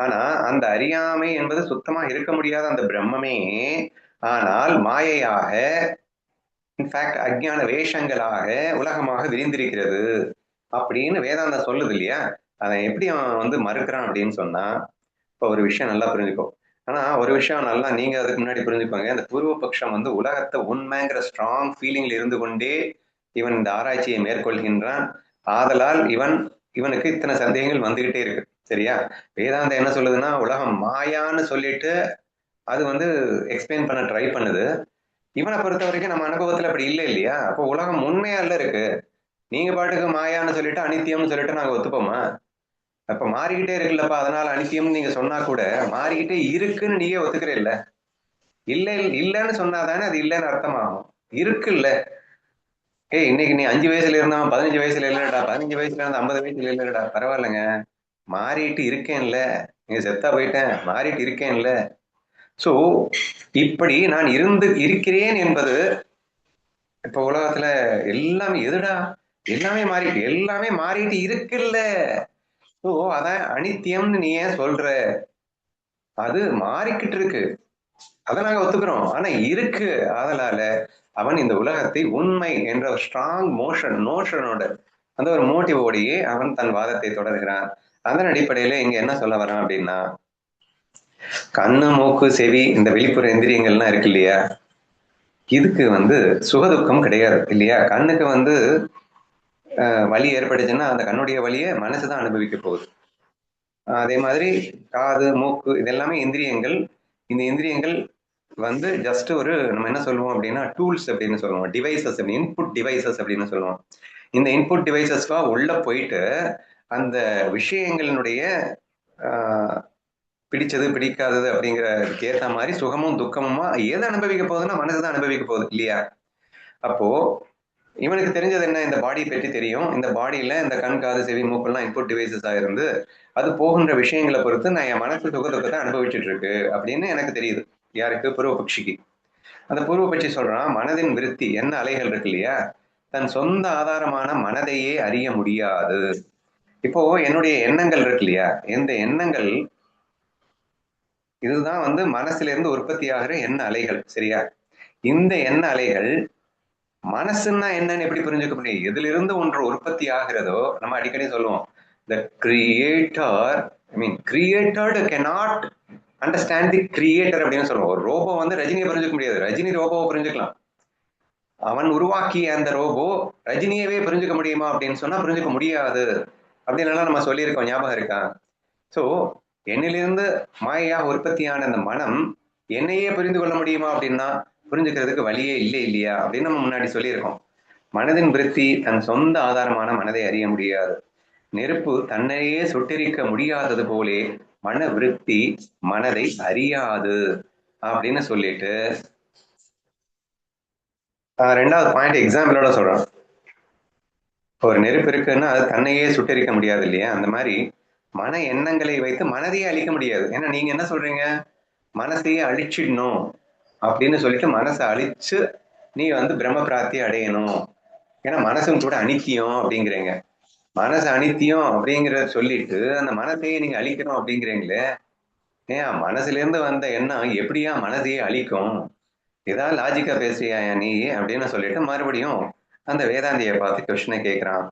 ஆனா அந்த அறியாமை என்பது சுத்தமா இருக்க முடியாத அந்த பிரம்மமே ஆனால் மாயையாக, இன்ஃபேக்ட் அஜ்ஞான வேஷங்களாக உலகமாக விரிந்திருக்கிறது அப்படின்னு வேதாந்தம் சொல்லுது இல்லையா? அதை எப்படி அவன் வந்து மறுக்கிறான் அப்படின்னு சொன்னா, இப்போ ஒரு விஷயம் நல்லா புரிஞ்சுக்கோ. ஆனா ஒரு விஷயம் நல்லா நீங்க அதுக்கு முன்னாடி புரிஞ்சுக்கோங்க. இந்த பூர்வ பட்சம் வந்து உலகத்தை உண்மைங்கிற ஸ்ட்ராங் ஃபீலிங்ல இருந்து கொண்டே இவன் இந்த ஆராய்ச்சியை மேற்கொள்கின்றான். ஆதலால் இவனுக்கு இத்தனை சந்தேகங்கள் வந்துகிட்டே இருக்கு. சரியா? வேதாந்தம் என்ன சொல்லுதுன்னா, உலகம் மாயான்னு சொல்லிட்டு அது வந்து எக்ஸ்பிளைன் பண்ண ட்ரை பண்ணுது. இவனை பொறுத்த வரைக்கும் நம்ம அனுபவத்துல அப்படி இல்லை இல்லையா? அப்போ உலகம் உண்மையால இருக்கு. நீங்க பாட்டுக்கு மாயான்னு சொல்லிட்டு அனித்தியம்னு சொல்லிட்டு நாங்க ஒத்துப்போமா? அப்ப மாறிக்கிட்டே இருக்குல்லப்பா, அதனால அனித்தியம்னு நீங்க சொன்னா கூட மாறிக்கிட்டே இருக்குன்னு நீங்க ஒத்துக்கிறே இல்ல. இல்லன்னு சொன்னாதானே அது இல்லைன்னு அர்த்தமாகும். இருக்குல்ல. இன்னைக்கு நீ 5 வயசுல இருந்தவன் 15 வயசுல இல்லடா, 15 வயசுல இருந்து 50 வயசுல இல்லடா, பரவாயில்லைங்க. மாறிட்டு இருக்கேன்ல, நீங்க செத்தா போயிட்டேன், மாறிட்டு இருக்கேன்ல. சோ இப்படி நான் இருக்கிறேன் என்பது இப்ப உலகத்துல எல்லாமே எதுடா, எல்லாமே மாறிட்டு இருக்குல்ல. சோ அதான் அனித்தியம்னு நீ ஏன் சொல்ற? அது மாறிக்கிட்டு இருக்கு, அதை நாங்க ஒத்துக்கிறோம். ஆனா இருக்கு. அதனால அவன் இந்த உலகத்தை உண்மை என்ற ஸ்ட்ராங் நோஷனோட அந்த ஒரு மோட்டிவோடையே அவன் தன் வாதத்தை தொடர்கிறான். அதன் அடிப்படையில இங்க என்ன சொல்ல வரான் அப்படின்னா, கண்ணு மூக்கு செவி இந்த வெளிப்புற இந்திரியங்கள்லாம் இருக்கு இல்லையா, இதுக்கு வந்து சுகதுக்கம் கிடையாது இல்லையா? கண்ணுக்கு வந்து வலி ஏற்பட்டுச்சுன்னா அந்த கண்ணுடைய வலியை மனசுதான் அனுபவிக்க போகுது. அதே மாதிரி காது மூக்கு இதெல்லாமே இந்திரியங்கள். இந்த இந்திரியங்கள் வந்து ஜஸ்ட் ஒரு நம்ம என்ன சொல்லுவோம் அப்படின்னா டூல்ஸ் அப்படின்னு சொல்லுவோம், டிவைசஸ், இன்புட் டிவைசஸ் அப்படின்னு சொல்லுவோம். இந்த இன்புட் டிவைசஸ்க்காக உள்ள போயிட்டு அந்த விஷயங்களினுடைய பிடிச்சது பிடிக்காதது அப்படிங்கிறதுக்கு ஏற்ற மாதிரி சுகமும் துக்கமுமா எதை அனுபவிக்க போகுதுன்னா மனசுதான் அனுபவிக்க போகுது இல்லையா? அப்போ இவனுக்கு தெரிஞ்சது என்ன? இந்த பாடி பற்றி தெரியும். இந்த பாடியில இந்த கண் காது செவி மூக்கெல்லாம் இன்புட் டிவைசஸா இருந்து அது போகின்ற விஷயங்களை பொறுத்து நான் என் மனசு சுக துக்கத்தை அனுபவிச்சுட்டு இருக்கு அப்படின்னு எனக்கு தெரியுது. யாருக்கு? பூர்வபக்ஷிக்கு. அந்த பூர்வபக்ஷி சொல்றான், மனதின் விருத்தி என்ன அலைகள் இருக்கு இல்லையா, தன் சொந்த ஆதாரமான மனதையே அறிய முடியாது. இப்போ என்னுடைய எண்ணங்கள் இருக்கு இல்லையா, இந்த எண்ணங்கள் இதுதான் வந்து மனசுல இருந்து உற்பத்தி ஆகிற எண்ண அலைகள். சரியா? இந்த எண்ண அலைகள் மனசுன்னா என்னன்னு எப்படி புரிஞ்சுக்க முடியும்? எதுல இருந்து ஒன்று உற்பத்தி ஆகிறதோ, நம்ம அடிக்கடி சொல்லுவோம், the creator, created cannot understand the creator அப்படின்னு சொல்லுவோம். ஒரு ரோபோ வந்து ரஜினியை புரிஞ்சுக்க முடியாது, ரஜினி ரோபோவை புரிஞ்சுக்கலாம். அவன் உருவாக்கிய அந்த ரோபோ ரஜினியவே புரிஞ்சுக்க முடியுமா அப்படின்னு சொன்னா புரிஞ்சுக்க முடியாது அப்படின்னு நம்ம சொல்லியிருக்கோம், ஞாபகம் இருக்கா? சோ என்னிலிருந்து மாயா உற்பத்தியான அந்த மனம் என்னையே புரிந்து கொள்ள முடியுமா அப்படின்னா புரிஞ்சுக்கிறதுக்கு வழியே இல்லை இல்லையா அப்படின்னு நம்ம முன்னாடி சொல்லியிருக்கோம். மனதின் விருத்தி தன் சொந்த ஆதாரமான மனதை அறிய முடியாது. நெருப்பு தன்னையே சுட்டெரிக்க முடியாதது போலே மன விருத்தி மனதை அறியாது அப்படின்னு சொல்லிட்டு ரெண்டாவது பாயிண்ட் எக்ஸாம்பிளோட சொல்றோம். ஒரு நெருப்பு இருக்குன்னா அது தன்னையே சுட்டெரிக்க முடியாது இல்லையா? அந்த மாதிரி மன எண்ணங்களை வைத்து மனதையே அழிக்க முடியாது. ஏன்னா நீங்க என்ன சொல்றீங்க, மனசையே அழிச்சிடணும் அப்படின்னு சொல்லிட்டு மனசை அழிச்சு நீ வந்து பிரம்ம பிராப்தி அடையணும், ஏன்னா மனசும் கூட அனித்தியம் அப்படிங்கிறீங்க. மனசு அனித்தியம் அப்படிங்கிறத சொல்லிட்டு அந்த மனசையே நீங்க அழிக்கணும் அப்படிங்கிறீங்களே. ஏன் மனசுல இருந்து வந்த எண்ணம் எப்படியா மனதையே அழிக்கும்? ஏதாவது லாஜிக்கா பேசுறியா நீ அப்படின்னு சொல்லிட்டு மறுபடியும் அந்த வேதாந்தியை பார்த்து கொஸ்டினை கேட்கிறான்.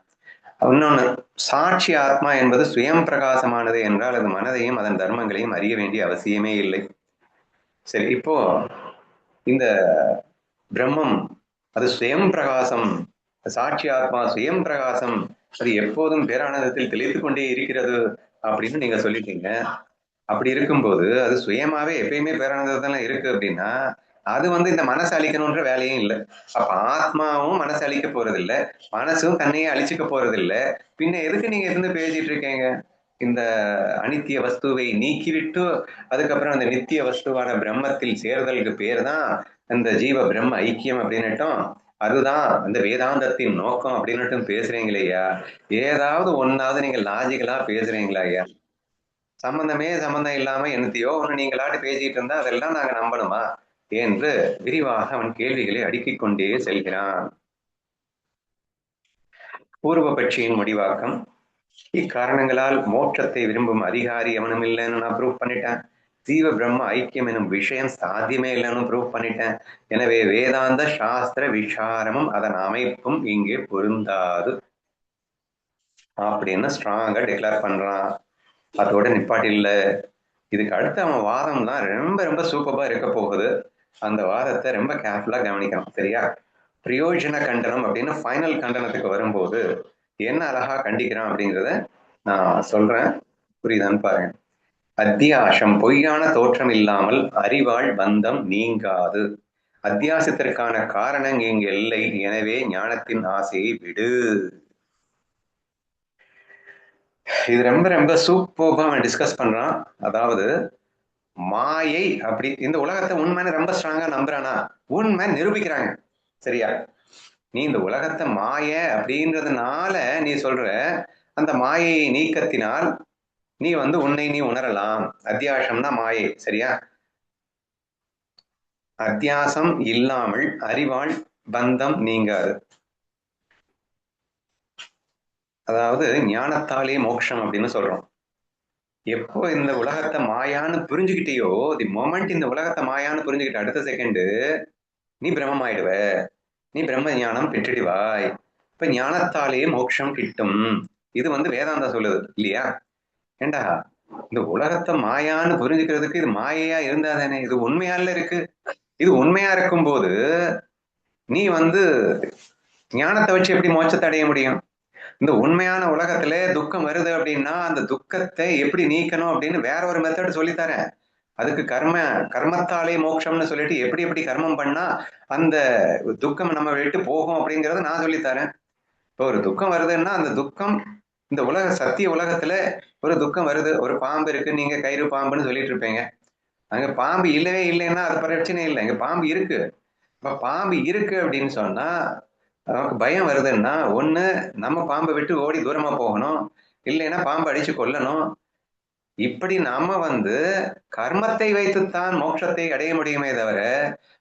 இன்னொன்னு, சாட்சி ஆத்மா என்பது சுயம் பிரகாசமானது என்றால் அது மனதையும் அதன் தர்மங்களையும் அறிய வேண்டிய அவசியமே இல்லை. சரி, இப்போ இந்த பிரம்மம் அது சுயம் பிரகாசம், சாட்சி ஆத்மா சுயம் பிரகாசம், அது எப்போதும் பேரானந்தத்தில் தெளித்து கொண்டே இருக்கிறது அப்படின்னு நீங்க சொல்லிட்டீங்க. அப்படி இருக்கும்போது அது சுயமாவே எப்பயுமே பேரானந்தத்துல இருக்கு அப்படின்னா அது இந்த மனசை அழிக்கணும்ன்ற வேலையும் இல்லை. அப்ப ஆத்மாவும் மனசை அழிக்க போறது இல்லை, மனசும் தன்னையே அழிச்சுக்க போறது இல்லை. பின்ன எதுக்கு நீங்க இருந்து பேசிட்டு இருக்கீங்க? இந்த அனித்திய வஸ்துவை நீக்கிவிட்டு அதுக்கப்புறம் அந்த நித்திய வஸ்துவான பிரம்மத்தில் சேர்தலுக்கு பேர் தான் இந்த ஜீவ பிரம்ம ஐக்கியம் அப்படின்னுட்டும், அதுதான் அந்த வேதாந்தத்தின் நோக்கம் அப்படின்னுட்டும் பேசுறீங்களே ஐயா. ஏதாவது ஒன்னாவது நீங்க லாஜிக்கலா பேசுறீங்களா ஐயா? சம்பந்தம் இல்லாம என்னத்தையோ ஒண்ணு நீங்களாட்டு பேசிட்டு இருந்தா அதெல்லாம் நாங்க நம்பணுமா என்று விரிவாக அவன் கேள்விகளை அடுக்கிக் கொண்டே செல்கிறான். பூர்வ பட்சியின் முடிவாக்கம், இக்காரணங்களால் மோட்சத்தை விரும்பும் அதிகாரி அவனும் இல்லைன்னு நான் ப்ரூவ் பண்ணிட்டேன். ஜீவ பிரம்ம ஐக்கியம் எனும் விஷயம் சாத்தியமே இல்லைன்னு ப்ரூவ் பண்ணிட்டேன். எனவே வேதாந்த சாஸ்திர விசாரமும் அதன் அமைப்பும் இங்கே பொருந்தாது அப்படின்னு ஸ்ட்ராங்கா டிக்ளேர் பண்றான். அதோட நிப்பாட்டி இல்லை. இதுக்கு அடுத்து அவன் வாதம் தான் ரொம்ப ரொம்ப சூப்பரா இருக்க போகுது. அந்த வாதத்தை ரொம்ப கேர்ஃபுல்லா கவனிக்கணும், சரியா? பிரயோஜன கண்டனம் அப்படின்னு ஃபைனல் கண்டனத்துக்கு வரும்போது என்ன அழகா கண்டிக்கிறான் அப்படிங்கிறத நான் சொல்றேன், புரியுதான்னு பாருங்க. அத்தியாசம் பொய்யான தோற்றம் இல்லாமல் அறிவாள் பந்தம் நீங்காது. அத்தியாசத்திற்கான காரணம் இங்கு இல்லை, எனவே ஞானத்தின் ஆசையை விடு. இது ரொம்ப ரொம்ப சூப்பரா அவன் டிஸ்கஸ் பண்றான். அதாவது மாயை அப்படி இந்த உலகத்தை உண்மைன்னு ரொம்ப ஸ்ட்ராங்கா நம்புறானா? உண்மை நிரூபிக்கிறாங்க, சரியா? நீ இந்த உலகத்தை மாய அப்படின்றதுனால நீ சொல்ற அந்த மாயை நீக்கத்தினால் நீ உன்னை நீ உணரலாம். அத்தியாசம்னா மாயை, சரியா? அத்தியாசம் இல்லாமல் அறிவாள் பந்தம் நீங்காது. அதாவது ஞானத்தாலே மோட்சம் அப்படின்னு சொல்றோம். எப்போ இந்த உலகத்தை மாயான்னு புரிஞ்சுக்கிட்டியோ, தி மொமெண்ட் இந்த உலகத்தை மாயான்னு புரிஞ்சுக்கிட்ட அடுத்த செகண்ட் நீ பிரம்மம் ஆயிடுவ, நீ பிரம்ம ஞானம் பெற்றிடுவாய். இப்ப ஞானத்தாலே மோட்சம் கிட்டும். இது வேதாந்தம் சொல்லுது இல்லையா? ஏண்டா இந்த உலகத்தை மாயான்னு புரிஞ்சுக்கிறதுக்கு இது மாயையா இருந்தா தானே? இது உண்மையால இருக்கு. இது உண்மையா இருக்கும் போது நீ ஞானத்தை வச்சு எப்படி மோட்சத்தை அடைய முடியும்? இந்த உண்மையான உலகத்துல துக்கம் வருது அப்படின்னா அந்த துக்கத்தை எப்படி நீக்கணும் அப்படின்னு வேற ஒரு மெத்தட் சொல்லித்தரேன். அதுக்கு கர்மத்தாலே மோட்சம்னு சொல்லிட்டு எப்படி எப்படி கர்மம் பண்ணா அந்த துக்கம் நம்ம விட்டு போகும் அப்படிங்கறத நான் சொல்லித்தரேன். இப்போ ஒரு துக்கம் வருதுன்னா அந்த துக்கம் இந்த சத்திய உலகத்துல ஒரு துக்கம் வருது, ஒரு பாம்பு இருக்கு, நீங்க கயிறு பாம்புன்னு சொல்லிட்டு இருப்பீங்க. அங்க பாம்பு இல்லவே இல்லைன்னா அது பிரச்சனை இல்லை, இங்க பாம்பு இருக்கு. இப்ப பாம்பு இருக்கு அப்படின்னு சொன்னா நமக்கு பயம் வருதுன்னா ஒண்ணு நம்ம பாம்பை விட்டு ஓடி தூரமா போகணும், இல்லைன்னா பாம்பு அடிச்சு கொல்லணும். இப்படி நாம கர்மத்தை வைத்துத்தான் மோட்சத்தை அடைய முடியுமே தவிர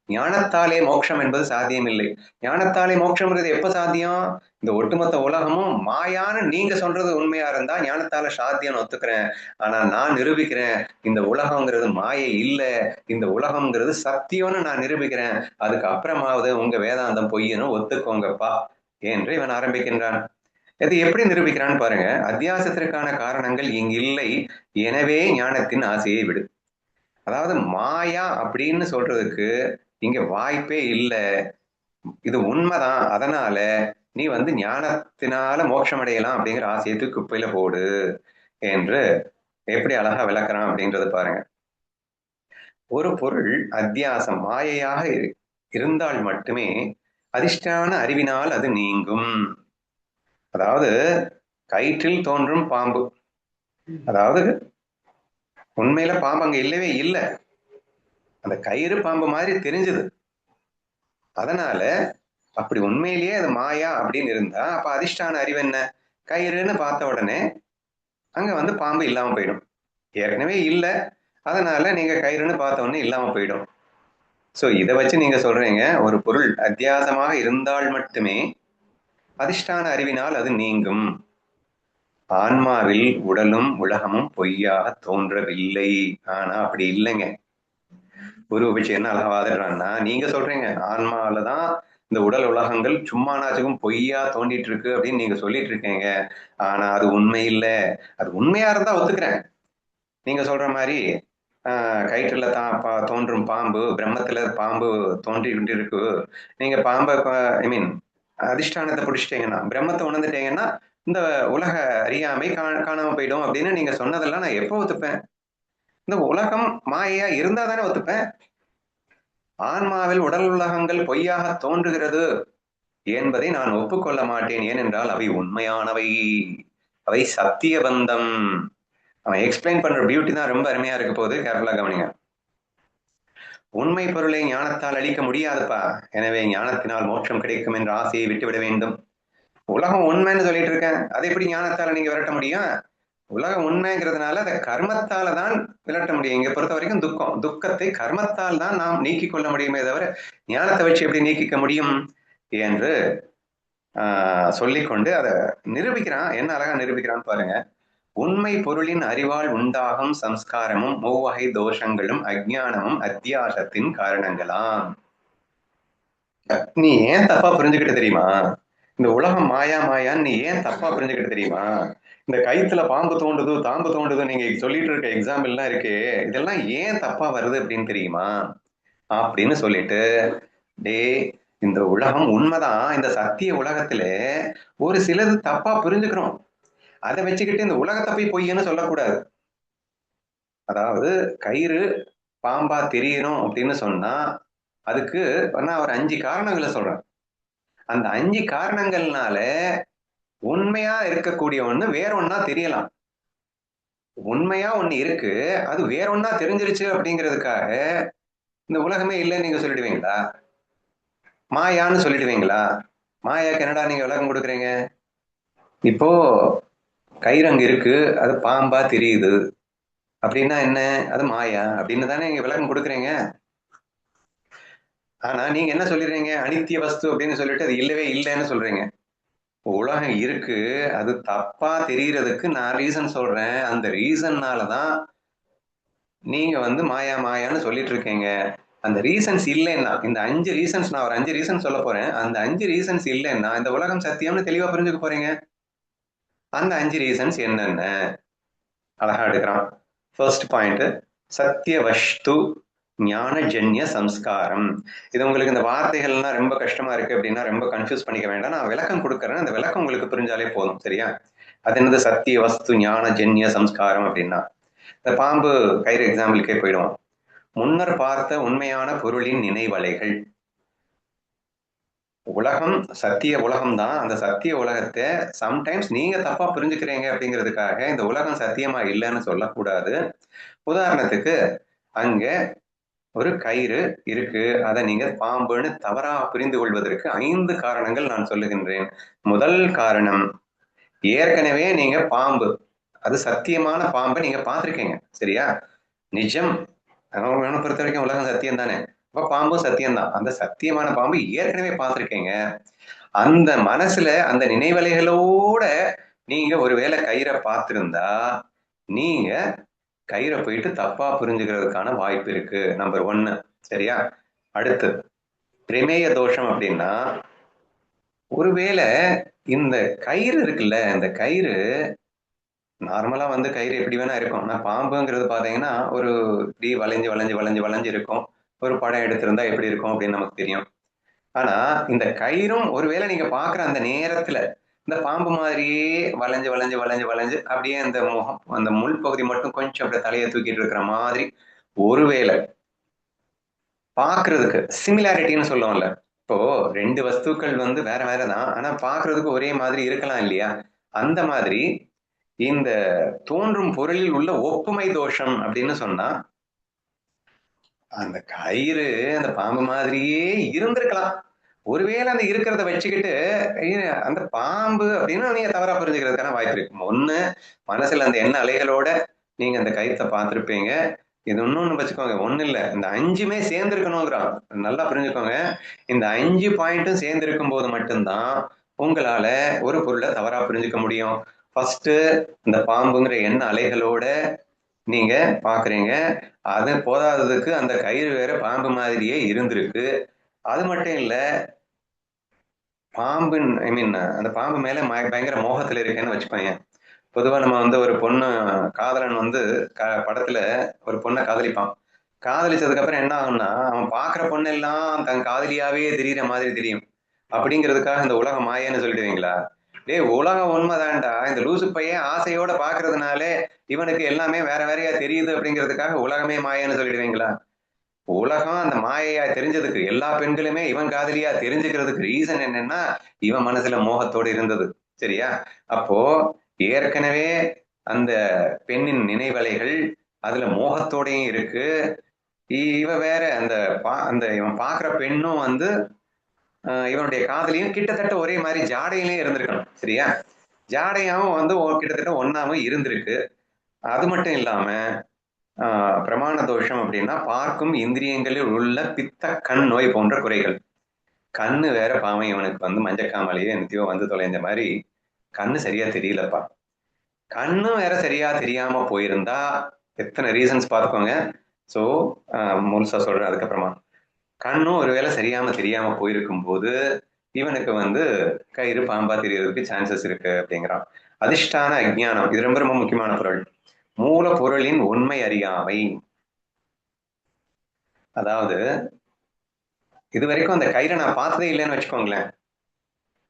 ஞானத்தாலே மோட்சம் என்பது சாத்தியம் இல்லை. ஞானத்தாலே மோட்சம்ன்றது எப்ப சாத்தியம்? இந்த ஒட்டுமொத்த உலகமும் மாயான்னு நீங்க சொல்றது உண்மையா இருந்தா ஞானத்தால சாத்தியம்னு ஒத்துக்கிறேன். ஆனா நான் நிரூபிக்கிறேன் இந்த உலகம்ங்கிறது மாயை இல்லை, இந்த உலகம்ங்கிறது சத்தியம்னு நான் நிரூபிக்கிறேன். அதுக்கு அப்புறமாவது உங்க வேதாந்தம் பொய்யன்னு ஒத்துக்கோங்கப்பா என்று இவன் ஆரம்பிக்கின்றான். இது எப்படி நிரூபிக்கிறான்னு பாருங்க. அத்தியாசத்திற்கான காரணங்கள் இங்கு இல்லை, எனவே ஞானத்தின் ஆசையை விடு. அதாவது மாயா அப்படின்னு சொல்றதுக்கு இங்க வாய்ப்பே இல்லை, இது உண்மைதான். அதனால நீ ஞானத்தினால மோட்சம் அடையலாம் அப்படிங்கிற ஆசையத்து குப்பையில போடு என்று எப்படி அழகா விளக்குறான் அப்படின்றது பாருங்க. ஒரு பொருள் அத்தியாசம் மாயையாக இருந்தால் மட்டுமே அதிஷ்டான அறிவினால் அது நீங்கும். அதாவது கயிற்றில் தோன்றும் பாம்பு, அதாவது உண்மையில பாம்பு அங்க இல்லவே இல்லை, அந்த கயிறு பாம்பு மாதிரி தெரிஞ்சது. அதனால அப்படி உண்மையிலேயே அது மாயா அப்படின்னு இருந்தா அப்ப அதிஷ்டான அறிவு என்ன? கயிறுன்னு பார்த்த உடனே அங்க பாம்பு இல்லாம போயிடும். ஏற்கனவே இல்லை, அதனால நீங்க கயிறுன்னு பார்த்த உடனே இல்லாம போயிடும். சோ இதை வச்சு நீங்க சொல்றீங்க ஒரு பொருள் அத்தியாசமாக இருந்தால் மட்டுமே அதிஷ்டான அறிவினால் அது நீங்கும். ஆன்மாவில் உடலும் உலகமும் பொய்யாக தோன்றவில்லை. ஆனா அப்படி இல்லைங்க. குரு வச்சு என்ன அழகா வாதிடுறான்னா, நீங்க சொல்றீங்க ஆன்மாவிலதான் இந்த உடல் உலகங்கள் சும்மானாச்சுக்கும் பொய்யா தோண்டிட்டு இருக்கு அப்படின்னு நீங்க சொல்லிட்டு இருக்கீங்க. ஆனா அது உண்மை இல்லை. அது உண்மையா இருந்தா ஒத்துக்கிறேன். நீங்க சொல்ற மாதிரி கயிற்றுல தோன்றும் பாம்பு, பிரம்மத்துல பாம்பு தோன்றி கொண்டு இருக்கு. நீங்க பாம்பை ஐ மீன் அதிஷ்டானத்தை பிடிச்சிட்டீங்கன்னா, பிரம்மத்தை உணர்ந்துட்டீங்கன்னா இந்த உலக அறியாமை காணாம போயிடும் அப்படின்னு நீங்க சொன்னதெல்லாம் நான் எப்போ ஒத்துப்பேன்? இந்த உலகம் மாயையா இருந்தா தானே ஒத்துப்பேன். ஆன்மாவில் உடல் உலகங்கள் பொய்யாக தோன்றுகிறது என்பதை நான் ஒப்புக்கொள்ள மாட்டேன். ஏனென்றால் அவை உண்மையானவை, அவை சத்தியபந்தம். அவன் எக்ஸ்பிளைன் பண்ற பியூட்டி தான் ரொம்ப அருமையா இருக்க போது. கேர்ஃபுல்லா கவனிங்க. உண்மை பொருளை ஞானத்தால் அளிக்க முடியாதுப்பா. எனவே ஞானத்தினால் மோட்சம் கிடைக்கும் என்ற ஆசையை விட்டுவிட வேண்டும். உலகம் உண்மைன்னு சொல்லிட்டு இருக்கேன், அதை எப்படி ஞானத்தால நீங்க விரட்ட முடியும்? உலகம் உண்மைங்கிறதுனால அதை கர்மத்தால தான் விரட்ட முடியும். இங்க பொறுத்த வரைக்கும் துக்கத்தை கர்மத்தால் தான் நாம் நீக்கிக் கொள்ள முடியுமே தவிர ஞானத்தை வச்சு எப்படி நீக்கிக்க முடியும் என்று சொல்லிக்கொண்டு அதை நிரூபிக்கிறான். என்ன அழகா நிரூபிக்கிறான்னு பாருங்க. உண்மை பொருளின் அறிவால் உண்டாகும் சம்ஸ்காரமும் மூவகை தோஷங்களும் அஜ்ஞானமும் அத்தியாசத்தின் காரணங்களாம். நீ ஏன் தப்பா புரிஞ்சுக்கிட்டு தெரியுமா? இந்த உலகம் மாயா மாயான்னு நீ ஏன் தப்பா புரிஞ்சுக்கிட்டு தெரியுமா? இந்த கயித்துல பாம்பு தோண்டுது நீங்க சொல்லிட்டு இருக்க எக்ஸாம்பிள் எல்லாம் இருக்கு, இதெல்லாம் ஏன் தப்பா வருது அப்படின்னு தெரியுமா அப்படின்னு சொல்லிட்டு, டே இந்த உலகம் உண்மைதான், இந்த சத்திய உலகத்துல ஒரு சிலது தப்பா புரிஞ்சுக்கிறோம், அதை வச்சுக்கிட்டு இந்த உலகத்தை போய் பொய்ன்னு சொல்லக்கூடாது. அதாவது கயிறு பாம்பா தெரியணும் அப்படின்னு சொன்னா அதுக்கு நான் ஒரு 5 காரணங்களை சொல்றேன். அந்த 5 காரணங்கள்னால உண்மையா இருக்கக்கூடிய ஒண்ணு வேற ஒன்னா தெரியலாம். உண்மையா ஒண்ணு இருக்கு, அது வேற ஒன்னா தெரிஞ்சிருச்சு அப்படிங்கிறதுக்காக இந்த உலகமே இல்லைன்னு நீங்க சொல்லிடுவீங்களா? மாயான்னு சொல்லிடுவீங்களா? மாயாக்கு என்னடா நீங்க விளக்கம் கொடுக்குறீங்க? இப்போ கயிறு அங்க இருக்கு, அது பாம்பா தெரியுது அப்படின்னா என்ன? அது மாயா அப்படின்னு தானே நீங்க விளக்கம் கொடுக்குறீங்க. ஆனா நீங்க என்ன சொல்லிடுறீங்க? அனித்திய வஸ்து அப்படின்னு சொல்லிட்டு அது இல்லவே இல்லைன்னு சொல்றீங்க. உலகம் இருக்கு, அது தப்பா தெரியறதுக்கு நான் ரீசன் சொல்றேன். அந்த ரீசன்னாலதான் நீங்க மாயா மாயான்னு சொல்லிட்டு இருக்கீங்க. அந்த ரீசன்ஸ் இல்லைன்னா, இந்த 5 ரீசன்ஸ், நான் ஒரு 5 ரீசன் சொல்ல போறேன். அந்த 5 ரீசன்ஸ் இல்லைன்னா இந்த உலகம் சத்தியம்னு தெளிவா புரிஞ்சுக்க போறீங்க. அந்த 5 ரீசன்ஸ் என்னென்ன அழகா எடுக்கிறான். ஃபர்ஸ்ட் பாயிண்ட், சத்திய வஸ்து ஞானஜன்ய சம்ஸ்காரம். இது உங்களுக்கு இந்த வார்த்தைகள்லாம் ரொம்ப கஷ்டமா இருக்கு அப்படின்னா ரொம்ப கன்ஃபியூஸ் பண்ணிக்க வேண்டாம். நான் விளக்கம் கொடுக்குறேன், அந்த விளக்கம் உங்களுக்கு புரிஞ்சாலே போதும். சரியா? அது என்னது சத்திய வஸ்து ஞானஜன்ய சம்ஸ்காரம் அப்படின்னா? இந்த பாம்பு கயிறு எக்ஸாம்பிளுக்கே போயிடுவோம். முன்னர் பார்த்த உண்மையான பொருளின் நினைவலைகள். உலகம் சத்திய உலகம் தான். அந்த சத்திய உலகத்தை சம்டைம்ஸ் நீங்க தப்பா புரிஞ்சுக்கிறீங்க அப்படிங்கிறதுக்காக இந்த உலகம் சத்தியமா இல்லைன்னு சொல்லக்கூடாது. உதாரணத்துக்கு அங்க ஒரு கயிறு இருக்கு, அதை நீங்க பாம்புன்னு தவறா புரிந்து கொள்வதற்கு 5 காரணங்கள் நான் சொல்லுகின்றேன். முதல் காரணம், ஏற்கனவே நீங்க பாம்பு, அது சத்தியமான பாம்பை நீங்க பார்த்திருக்கீங்க. சரியா? நிஜம் பொறுத்த வரைக்கும் உலகம் சத்தியம் தானே, அப்ப பாம்பும் சத்தியம்தான். அந்த சத்தியமான பாம்பு ஏற்கனவே பார்த்திருக்கீங்க. அந்த மனசுல அந்த நினைவலைகளோட நீங்க ஒருவேளை கயிறை பார்த்திருந்தா நீங்க கயிறை போயிட்டு தப்பா புரிஞ்சுக்கிறதுக்கான வாய்ப்பு இருக்கு. நம்பர் 1. சரியா? அடுத்து பிரமேய தோஷம் அப்படின்னா, ஒருவேளை இந்த கயிறு இருக்குல்ல, இந்த கயிறு நார்மலா கயிறு எப்படி வேணா இருக்கும். ஆனா பாம்புங்கிறது பாத்தீங்கன்னா ஒரு இப்படி வளைஞ்சு வளைஞ்சு வளைஞ்சு வளைஞ்சு இருக்கும். ஒரு படம் எடுத்திருந்தா எப்படி இருக்கும் அப்படின்னு நமக்கு தெரியும். ஆனா இந்த கயிறும் ஒருவேளை நீங்க பாக்குற அந்த நேரத்துல இந்த பாம்பு மாதிரியே வளைஞ்சு வளைஞ்சு வளைஞ்சு வளைஞ்சு அப்படியே அந்த முகம், அந்த முள் பகுதி மட்டும் கொஞ்சம் அப்படியே தலையை தூக்கிட்டு இருக்கிற மாதிரி ஒருவேளை பாக்குறதுக்கு சிமிலாரிட்டின்னு சொல்லுவோம்ல. இப்போ 2 வஸ்துக்கள் வேற வேறதான், ஆனா பாக்குறதுக்கு ஒரே மாதிரி இருக்கலாம் இல்லையா? அந்த மாதிரி இந்த தோன்றும் பொருளில் உள்ள ஒப்புமை தோஷம் அப்படின்னு சொன்னா, அந்த கயிறு அந்த பாம்பு மாதிரியே இருந்திருக்கலாம். ஒருவேளை அந்த இருக்கிறத வச்சுக்கிட்டு அந்த பாம்பு அப்படின்னு நீங்க தவறா புரிஞ்சுக்கிறதுக்கான வாய்ப்பு இருக்கு. ஒண்ணு, மனசுல அந்த எண்ண அலைகளோட நீங்க அந்த கயிற்றை பார்த்திருப்பீங்க. இது இன்னொன்னு வச்சுக்கோங்க, ஒண்ணு இல்ல, இந்த 5மே சேர்ந்து இருக்கணுங்கிறான். நல்லா புரிஞ்சுக்கோங்க. இந்த 5 பாயிண்ட்டும் சேர்ந்து இருக்கும் போது மட்டும்தான் உங்களால ஒரு பொருளை தவறா புரிஞ்சுக்க முடியும். ஃபர்ஸ்ட், இந்த பாம்புங்கிற எண்ண அலைகளோட நீங்க பாக்குறீங்க. அது போதாததுக்கு அந்த கயிறு வேற பாம்பு மாதிரியே இருந்திருக்கு. அது மட்டும் இல்ல, பாம்பு அந்த பாம்பு மேல பயங்கர மோகத்துல இருக்கேன்னு வச்சுக்கோங்க. பொதுவா நம்ம ஒரு பொண்ணு காதலன் படத்துல ஒரு பொண்ணை காதலிப்பான். காதலிச்சதுக்கு அப்புறம் என்ன ஆகும்னா, அவன் பாக்குற பொண்ணு எல்லாம் தன் காதலியாவே தெரியுற மாதிரி தெரியும். அப்படிங்கிறதுக்காக இந்த உலகம் மாயன்னு சொல்லிடுவீங்களா? உலகம் உண்மைதான்டா, இந்த லூசு பையன் ஆசையோட பாக்குறதுனாலே இவனுக்கு எல்லாமே வேற வேறையா தெரியுது அப்படிங்கிறதுக்காக உலகமே மாயன்னு சொல்லிடுவீங்களா? உலகம் அந்த மாயையா தெரிஞ்சதுக்கு, எல்லா பெண்களுமே இவன் காதலியா தெரிஞ்சுக்கிறதுக்கு ரீசன் என்னன்னா, இவன் மனசுல மோகத்தோடு இருந்தது. சரியா? அப்போ ஏற்கனவே அந்த பெண்ணின் நினைவலைகள் அதுல மோகத்தோடையும் இருக்கு. இவ வேற அந்த இவன் பாக்குற பெண்ணும் இவனுடைய காதலியும் கிட்டத்தட்ட ஒரே மாதிரி ஜாடையிலே இருந்திருக்கணும். சரியா? ஜாடையாவும் கிட்டத்தட்ட ஒன்னாவும் இருந்திருக்கு. அது மட்டும் இல்லாம பிரமாண தோஷம் அப்படின்னா பார்க்கும் இந்திரியங்களில் உள்ள பித்த கண் நோய் போன்ற குறைகள். கண்ணு வேற பாவம் இவனுக்கு மஞ்சக்காமலையோ என்னத்தையோ தொலைந்த மாதிரி கண்ணு சரியா தெரியலப்பா. கண்ணும் வேற சரியா தெரியாம போயிருந்தா எத்தனை ரீசன்ஸ் பார்த்துக்கோங்க. ஸோ முழுசா சொல்றேன். அதுக்கப்புறமா கண்ணும் ஒருவேளை தெரியாம போயிருக்கும் போது இவனுக்கு கயிறு பாம்பா தெரியறதுக்கு சான்சஸ் இருக்கு அப்படிங்கிறான். அதிஷ்டான அஜ்ஞானம், இது ரொம்ப ரொம்ப முக்கியமான பொருள். மூல பொருளின் உண்மை அறியாமை. அதாவது இது வரைக்கும் அந்த கயிறை நான் பார்த்ததே இல்லைன்னு வச்சுக்கோங்களேன்.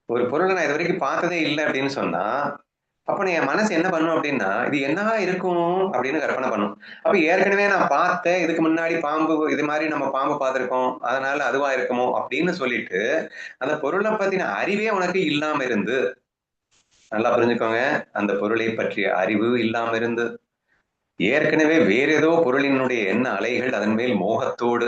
ஒரு பொருளை நான் இது வரைக்கும் பார்த்ததே இல்லை அப்படின்னு சொன்னா, அப்ப என் மனசு என்ன பண்ணும் அப்படின்னா, இது என்னவா இருக்கும் அப்படின்னு கற்பனை பண்ணும். அப்ப ஏற்கனவே நான் பார்த்தேன், இதுக்கு முன்னாடி பாம்பு இது மாதிரி நம்ம பாம்பு பார்த்திருக்கோம், அதனால அதுவா இருக்குமோ அப்படின்னு சொல்லிட்டு அந்த பொருளை பத்தின அறிவே உனக்கு இல்லாம இருந்து, நல்லா புரிஞ்சுக்கோங்க, அந்த பொருளை பற்றிய அறிவு இல்லாம இருந்து ஏற்கனவே வேற ஏதோ பொருளினுடைய எண்ண அலைகள் அதன் மேல் மோகத்தோடு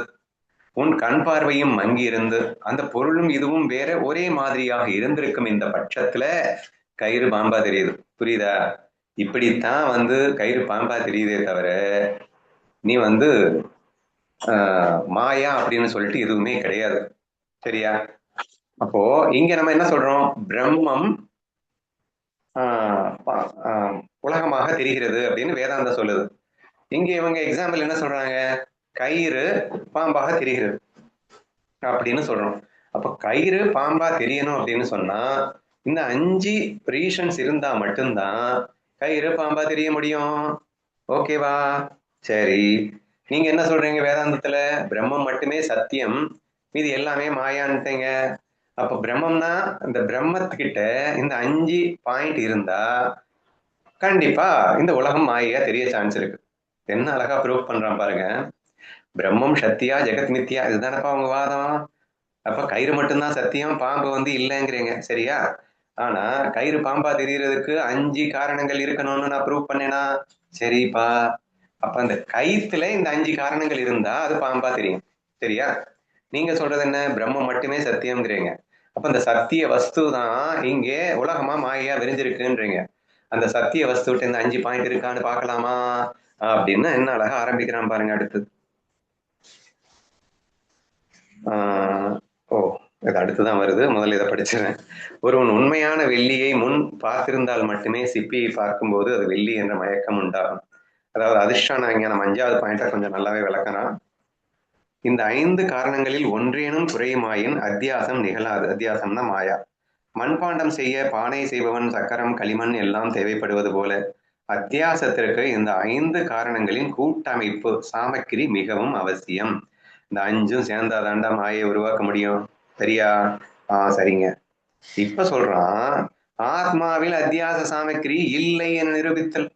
உன் கண் பார்வையும் மங்கி இருந்து அந்த பொருளும் இதுவும் வேற ஒரே மாதிரியாக இருந்திருக்கும் இந்த பட்சத்துல கயிறு பாம்பா தெரியுது. புரியுதா? இப்படித்தான் கயிறு பாம்பா தெரியுதே தவிர நீ மாயா அப்படின்னு சொல்லிட்டு எதுவுமே கிடையாது. சரியா? அப்போ இங்க நம்ம என்ன சொல்றோம்? பிரம்மம் உலகமாக தெரிகிறது அப்படின்னு வேதாந்தம் சொல்லுது. இங்க இவங்க எக்ஸாம்பிள் என்ன சொல்றாங்க? கயிறு பாம்பாக தெரிகிறது அப்படின்னு சொல்றோம். அப்ப கயிறு பாம்பா தெரியணும் அப்படின்னு சொன்னா இந்த 5 ரீசன்ஸ் இருந்தா மட்டும்தான் கயிறு பாம்பா தெரிய முடியும். ஓகேவா? சரி, நீங்க என்ன சொல்றீங்க வேதாந்தத்துல? பிரம்மம் மட்டுமே சத்தியம், இது எல்லாமே மாயான்ட்டீங்க. அப்ப பிரம்மம்னா இந்த பிரம்மத்துக்கிட்ட இந்த 5 பாயிண்ட் இருந்தா கண்டிப்பா இந்த உலகம் மாயா தெரிய சான்ஸ் இருக்கு. என்ன அழகா ப்ரூவ் பண்றான் பாருங்க. பிரம்மம் சத்தியா ஜெகத் மித்தியா, இதுதானப்பா உங்க வாதம். அப்ப கயிறு மட்டும்தான் சத்தியம், பாம்பு இல்லைங்கிறீங்க. சரியா? ஆனா கயிறு பாம்பா தெரியறதுக்கு 5 காரணங்கள் இருக்கணும்னு நான் ப்ரூவ் பண்ணேனா? சரிப்பா, அப்ப அந்த கயிற்றுல இந்த 5 காரணங்கள் இருந்தா அது பாம்பா தெரியும். சரியா? நீங்க சொல்றது என்ன? பிரம்மம் மட்டுமே சத்தியம்ங்கிறீங்க. அப்ப அந்த சத்திய வஸ்து தான் இங்கே உலகமா மாயா விரிஞ்சிருக்குன்றீங்க. அந்த சத்திய வஸ்துட்ட இந்த 5 பாயிண்ட் இருக்கான்னு பார்க்கலாமா அப்படின்னு என்ன அழகா ஆரம்பிக்கிறான் பாருங்க. அடுத்தது இது அடுத்துதான் வருது. முதல்ல இதை படிச்சிடறேன். ஒருவன் உண்மையான வெள்ளியை முன் பார்த்திருந்தால் மட்டுமே சிப்பியை பார்க்கும்போது அது வெள்ளி என்ற மயக்கம் உண்டாகும். அதாவது அதிர்ஷ்டான ஞானம் 5வது பாயிண்ட கொஞ்சம் நல்லாவே விளக்கலாம். இந்த 5 காரணங்களில் ஒன்றேனும் குறையுமாயின் அத்தியாசம் நிகழாது. அத்தியாசம்னா மாயா. மண்பாண்டம் செய்ய பானை செய்பவன் சக்கரம் களிமண் எல்லாம் தேவைப்படுவது போல அத்தியாசத்திற்கு இந்த 5 காரணங்களின் கூட்டமைப்பு சாமக்கிரி மிகவும் அவசியம். இந்த 5ம் சேர்ந்தாதாண்டா மாயை உருவாக்க முடியும். சரியா? சரிங்க. இப்ப சொல்றான், ஆத்மாவில் அத்தியாச சாமக்கிரி இல்லை என நிரூபித்தல்.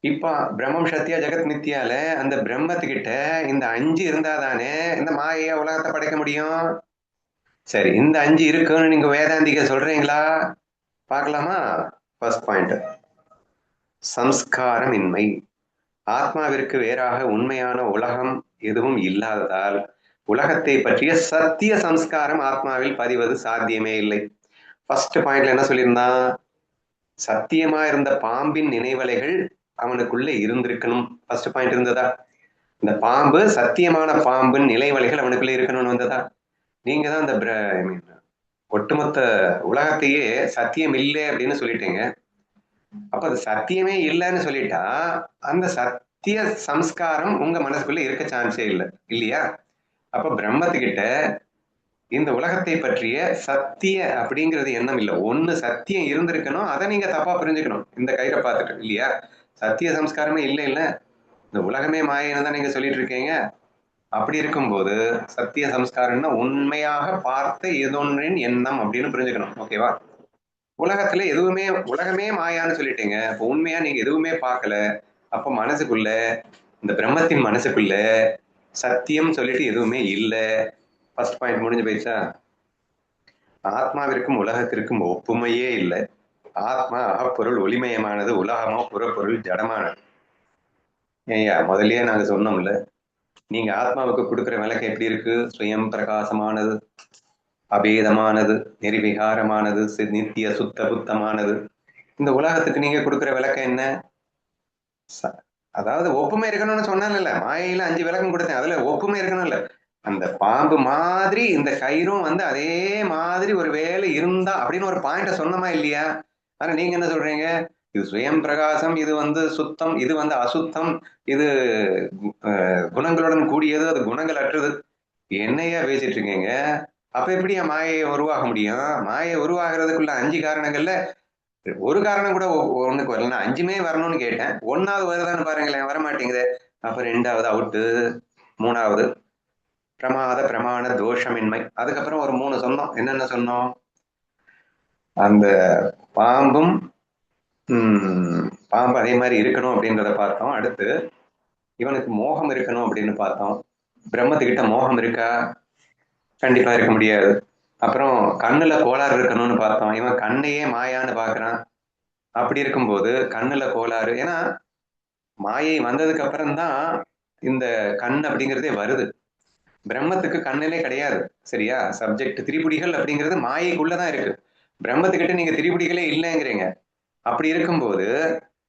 இப்ப பிரம்மம் சத்தியா ஜெகத் மித்தியால அந்த பிரம்மத்துக்கிட்ட இந்த 5 இருந்தாதானே இந்த மாயைய உலகத்தை படைக்க முடியும். சரி, இந்த 5 இருக்குன்னு நீங்க வேதாந்திக சொல்றீங்களா? பார்க்கலாமா? First point, சம்ஸ்காரமின்மை. ஆத்மாவிற்கு வேறாக உண்மையான உலகம் எதுவும் இல்லாததால் உலகத்தை பற்றிய சத்திய சம்ஸ்காரம் ஆத்மாவில் பதிவது சாத்தியமே இல்லை. ஃபர்ஸ்ட் பாயிண்ட்ல என்ன சொல்லியிருந்தான்? சத்தியமா இருந்த பாம்பின் நினைவலைகள் அவனுக்குள்ள இருந்திருக்கணும். ஃபர்ஸ்ட் பாயிண்ட் இருந்ததா? இந்த பாம்பு சத்தியமான பாம்பின் நினைவலைகள் அவனுக்குள்ள இருக்கணும்னு வந்ததா? நீங்க தான் இந்த ஒட்டுமொத்த உலகத்தையே சத்தியம் இல்லை அப்படின்னு சொல்லிட்டீங்க. அப்ப அது சத்தியமே இல்லைன்னு சொல்லிட்டா அந்த சத்திய சம்ஸ்காரம் உங்க மனசுக்குள்ள இருக்க சான்ஸே இல்லை, இல்லையா? அப்ப பிரம்மத்துக்கிட்ட இந்த உலகத்தை பற்றிய சத்திய அப்படிங்கிறது எண்ணம் இல்லை. ஒண்ணு சத்தியம் இருந்திருக்கணும், அதை நீங்க தப்பா புரிஞ்சுக்கணும் இந்த கயிறை பார்த்துட்டு, இல்லையா? சத்திய சம்ஸ்காரமே இல்லை. இந்த உலகமே மாயன்னு தான் நீங்க சொல்லிட்டு இருக்கீங்க. அப்படி இருக்கும்போது சத்திய சம்ஸ்காரம்னா உண்மையாக பார்த்த ஏதொன்றின் எண்ணம் அப்படின்னு புரிஞ்சுக்கணும். ஓகேவா? உலகத்துல எதுவுமே உலகமே மாயான்னு சொல்லிட்டீங்க. இப்போ உண்மையா நீங்க எதுவுமே பார்க்கல. அப்ப மனசுக்குள்ள இந்த பிரம்மத்தின் மனசுக்குள்ள சத்தியம் சொல்லிட்டு எதுவுமே இல்லை. ஃபர்ஸ்ட் பாயிண்ட் முடிஞ்சு போயிடுச்சா? ஆத்மாவிற்கும் உலகத்திற்கும் ஒப்புமையே இல்லை. ஆத்மா அகப்பொருள் ஒளிமயமானது, உலகமோ புறப்பொருள் ஜடமானது. ஏய்யா முதல்லயே நாங்க சொன்னோம்ல, நீங்க ஆத்மாவுக்கு கொடுக்குற விளக்கம் எப்படி இருக்கு? சுயம் பிரகாசமானது, அபேதமானது, நிர்விகாரமானது, நித்திய சுத்த புத்தமானது. இந்த உலகத்துக்கு நீங்க கொடுக்குற விளக்கம் என்ன? அதாவது ஒப்புமை இருக்கணும்னு சொன்னால, மாயையில 5 விளக்கம் கொடுத்தேன், அதுல ஒப்புமை இருக்கணும்ல. அந்த பாம்பு மாதிரி இந்த கயிறும் வந்து அதே மாதிரி ஒரு வேலை இருந்தா அப்படின்னு ஒரு பாயிண்ட சொன்னமா இல்லையா? ஆனா நீங்க என்ன சொல்றீங்க? இது சுயம் பிரகாசம், இது வந்து சுத்தம், இது வந்து அசுத்தம், இது குணங்களுடன் கூடியது, அது குணங்கள் அற்றது. என்னையா பேசிட்டு இருக்கீங்க? அப்ப எப்படி மாயை உருவாக முடியும்? மாயை உருவாகிறதுக்குள்ள 5 காரணங்கள்ல ஒரு காரணம் கூட ஒண்ணுக்கு வரல. 5மே வரணும்னு கேட்டேன், 1வது வருதான்னு பாருங்களேன், வரமாட்டேங்குது. அப்ப 2வது அவுட்டு, 3வது பிரமாத பிரமாண தோஷமின்மை. அதுக்கப்புறம் ஒரு 3 சொன்னோம். என்னென்ன சொன்னோம்? அந்த பாம்பும் பாம்பு அதே மாதிரி இருக்கணும் அப்படின்றத பார்த்தோம். அடுத்து இவனுக்கு மோகம் இருக்கணும் அப்படின்னு பார்த்தோம். பிரம்மத்துக்கிட்ட மோகம் இருக்கா? கண்டிப்பா இருக்க முடியாது. அப்புறம் கண்ணுல கோளாறு இருக்கணும்னு பார்த்தோம். இவன் கண்ணையே மாயான்னு பாக்குறான். அப்படி இருக்கும்போது கண்ணுல கோளாறு, ஏன்னா மாயை வந்ததுக்கு அப்புறம் தான் இந்த கண் அப்படிங்கிறதே வருது. பிரம்மத்துக்கு கண்ணிலே கிடையாது, சரியா? சப்ஜெக்ட் திரிபுடிகள் அப்படிங்கிறது மாயைக்குள்ளதான் இருக்கு. பிரம்மத்துக்கிட்ட நீங்க திரிபுடிகளே இல்லைங்கிறீங்க. அப்படி இருக்கும்போது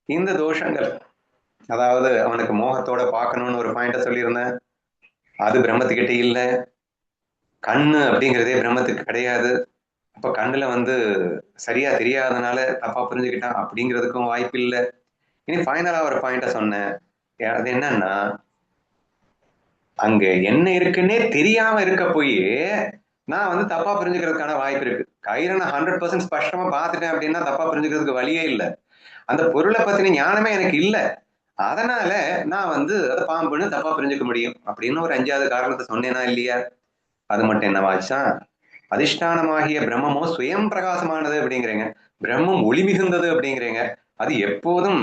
இந்த தோஷங்கள், அதாவது அவனுக்கு மோகத்தோட பார்க்கணும்னு ஒரு பாயிண்ட சொல்லியிருந்தேன், அது பிரம்மத்துக்கிட்ட இல்லை. கண்ணு அப்படிங்கிறதே பிரம்மத்துக்கு கிடையாது. அப்ப கண்ணுல வந்து சரியா தெரியாதனால தப்பா புரிஞ்சுக்கிட்டான் அப்படிங்கிறதுக்கும் வாய்ப்பு இல்லை. இனி ஃபைனலா ஒரு பாயிண்ட சொன்னேன். அது என்னன்னா, அங்க என்ன இருக்குன்னே தெரியாம இருக்க போய் நான் வந்து தப்பா புரிஞ்சுக்கிறதுக்கான வாய்ப்பு இருக்கு. கயிறை நான் 100% ஸ்பஷ்டமா பார்த்துட்டேன் அப்படின்னா தப்பா புரிஞ்சுக்கிறதுக்கு வழியே இல்லை. அந்த பொருளை பத்தின ஞானமே எனக்கு இல்லை. அதனால நான் வந்து அதை பாம்புன்னு தப்பா புரிஞ்சுக்க முடியும் அப்படின்னு ஒரு 5வது காரணத்தை சொன்னேனா இல்லையா? அது மட்டும் என்னவாச்சா? அதிஷ்டானமாகிய பிரம்மமோ சுயம் பிரகாசமானது அப்படிங்கிறீங்க, பிரம்மம் ஒளி மிகுந்தது அப்படிங்கிறீங்க. அது எப்போதும்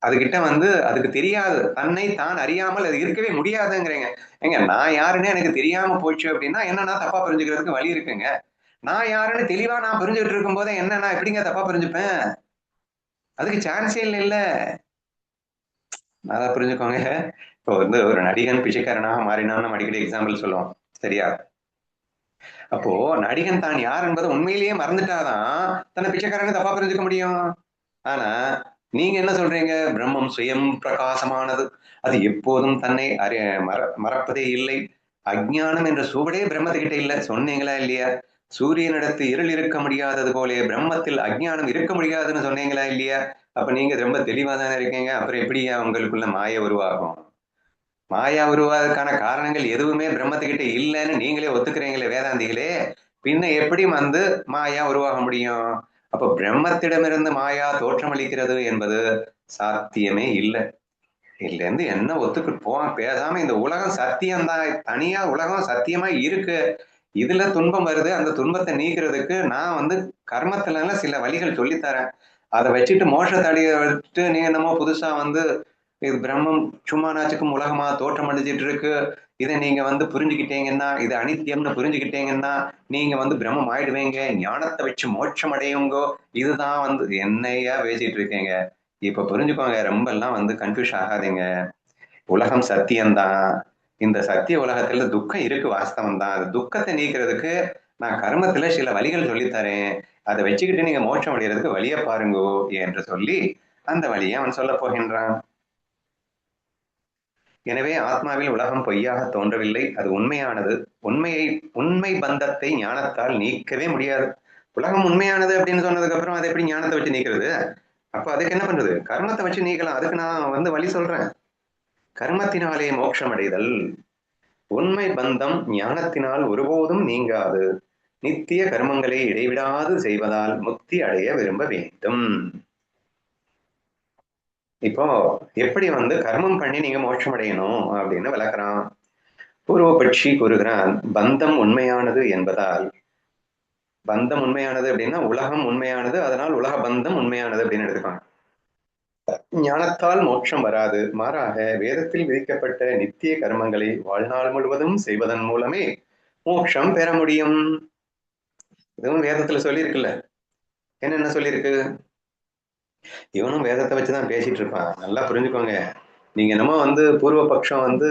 அதுகிட்ட வந்து அதுக்கு தெரியாது, தன்னை தான் அறியாமல் அது இருக்கவே முடியாதுங்கிறீங்க. ஏங்க நான் யாருன்னு எனக்கு தெரியாம போச்சு அப்படின்னா என்னன்னா தப்பா புரிஞ்சுக்கிறதுக்கு வழி இருக்குங்க. நான் யாருன்னு தெளிவா நான் புரிஞ்சுக்கிட்டு இருக்கும் போதே என்ன நான் எப்படிங்க தப்பா புரிஞ்சுப்பேன்? அதுக்கு சான்ஸே இல்ல. அதான் புரிஞ்சுக்கோங்க. இப்போ வந்து ஒரு நடிகன் பிச்சைக்காரனாக மாறினான்னு நம்ம அடிக்கடி எக்ஸாம்பிள் சொல்லுவோம், சரியா? அப்போ நடிகன் தான் யார் என்பதை உண்மையிலேயே மறந்துட்டாதான் தன்னை பிச்சைக்காரன்னு தப்பா புரிஞ்சுக்க முடியும். ஆனா நீங்க என்ன சொல்றீங்க? பிரம்மம் சுயம் பிரகாசமானது, அது எப்போதும் தன்னை மறப்பதே இல்லை. அஜ்ஞானம் என்ற சூழலே பிரம்மத்துக்கிட்ட இல்லை சொன்னீங்களா இல்லையா? சூரியனிடத்து இருள் இருக்க முடியாதது போலே பிரம்மத்தில் அஜ்ஞானம் இருக்க முடியாதுன்னு சொன்னீங்களா இல்லையா? அப்ப நீங்க ரொம்ப தெளிவா தானே இருக்கீங்க. அப்புறம் எப்படியா உங்களுக்குள்ள மாய உருவாகும்? மாயா உருவாவதற்கான காரணங்கள் எதுவுமே பிரம்மத்துக்கிட்ட இல்லைன்னு நீங்களே ஒத்துக்கிறீங்களே வேதாந்திகளே, பின்ன எப்படி வந்து மாயா உருவாக முடியும்? அப்ப பிரம்மத்திடமிருந்து மாயா தோற்றமளிக்கிறது என்பது சாத்தியமே இல்லை. இதுல இருந்து என்ன ஒத்துக்கிட்டு போவான்? பேசாம இந்த உலகம் சத்தியம்தான், தனியா உலகம் சத்தியமா இருக்கு, இதுல துன்பம் வருது, அந்த துன்பத்தை நீக்கிறதுக்கு நான் வந்து கர்மத்துல சில வழிகள் சொல்லித்தரேன், அதை வச்சுட்டு மோட்சத்தை அடைய வச்சுட்டு நீங்க என்னமோ புதுசா வந்து இது பிரம்மம் சும்மா நாச்சுக்கும் உலகமா தோற்றம் அடைஞ்சிட்டு இருக்கு, இதை நீங்க வந்து புரிஞ்சுக்கிட்டீங்கன்னா, இது அனித்தியம்னு புரிஞ்சுக்கிட்டீங்கன்னா நீங்க வந்து பிரம்மம் ஆயிடுவீங்க, ஞானத்தை வச்சு மோட்சம் அடையுங்கோ. இதுதான் வந்து என்னையா பேசிட்டு இருக்கீங்க? இப்ப புரிஞ்சுக்கோங்க, ரொம்ப எல்லாம் வந்து கன்ஃபியூஸ் ஆகாதீங்க. உலகம் சத்தியம்தான். இந்த சத்திய உலகத்துல துக்கம் இருக்கு, வாஸ்தவம் தான். அது துக்கத்தை நீக்கிறதுக்கு நான் கர்மத்துல சில வழிகள் சொல்லித்தரேன், அதை வச்சுக்கிட்டு நீங்க மோட்சம் அடைகிறதுக்கு வழியை பாருங்கோ என்று சொல்லி அந்த வழியை அவன் சொல்ல போகின்றான். எனவே ஆத்மாவில் உலகம் பொய்யாக தோன்றவில்லை, அது உண்மையானது. உண்மை பந்தத்தை ஞானத்தால் நீக்கவே முடியாது. உலகம் உண்மையானது அப்படின்னு சொன்னதுக்கு அப்புறம் அதை எப்படி ஞானத்தை வச்சு நீக்கிறது? அப்ப அதுக்கு என்ன பண்றது? கர்மத்தை வச்சு நீக்கலாம். அதுக்கு நான் வந்து வழி சொல்றேன். கர்மத்தினாலே மோட்சம் அடைதல். உண்மை பந்தம் ஞானத்தினால் ஒருபோதும் நீங்காது. நித்திய கர்மங்களை இடைவிடாது செய்வதால் முக்தி அடைய விரும்ப வேண்டும். இப்போ எப்படி வந்து கர்மம் பண்ணி நீங்க மோட்சம் அடையணும் அப்படின்னு விளக்குறான். பூர்வபட்சி கூறுகிறான், பந்தம் உண்மையானது என்பதால், பந்தம் உண்மையானது அப்படின்னா உலகம் உண்மையானது, அதனால் உலக பந்தம் உண்மையானது அப்படின்னு எடுத்துக்காங்க. ஞானத்தால் மோட்சம் வராது. மாறாக வேதத்தில் விதிக்கப்பட்ட நித்திய கர்மங்களை வாழ்நாள் முழுவதும் செய்வதன் மூலமே மோட்சம் பெற முடியும். இதுவும் வேதத்துல சொல்லியிருக்குல்ல. என்னென்ன சொல்லியிருக்கு? இவனும் வேதத்தை வச்சுதான் பேசிட்டு இருப்பான். நல்லா புரிஞ்சுக்கோங்க. நீங்க என்னமோ பூர்வ பட்சம்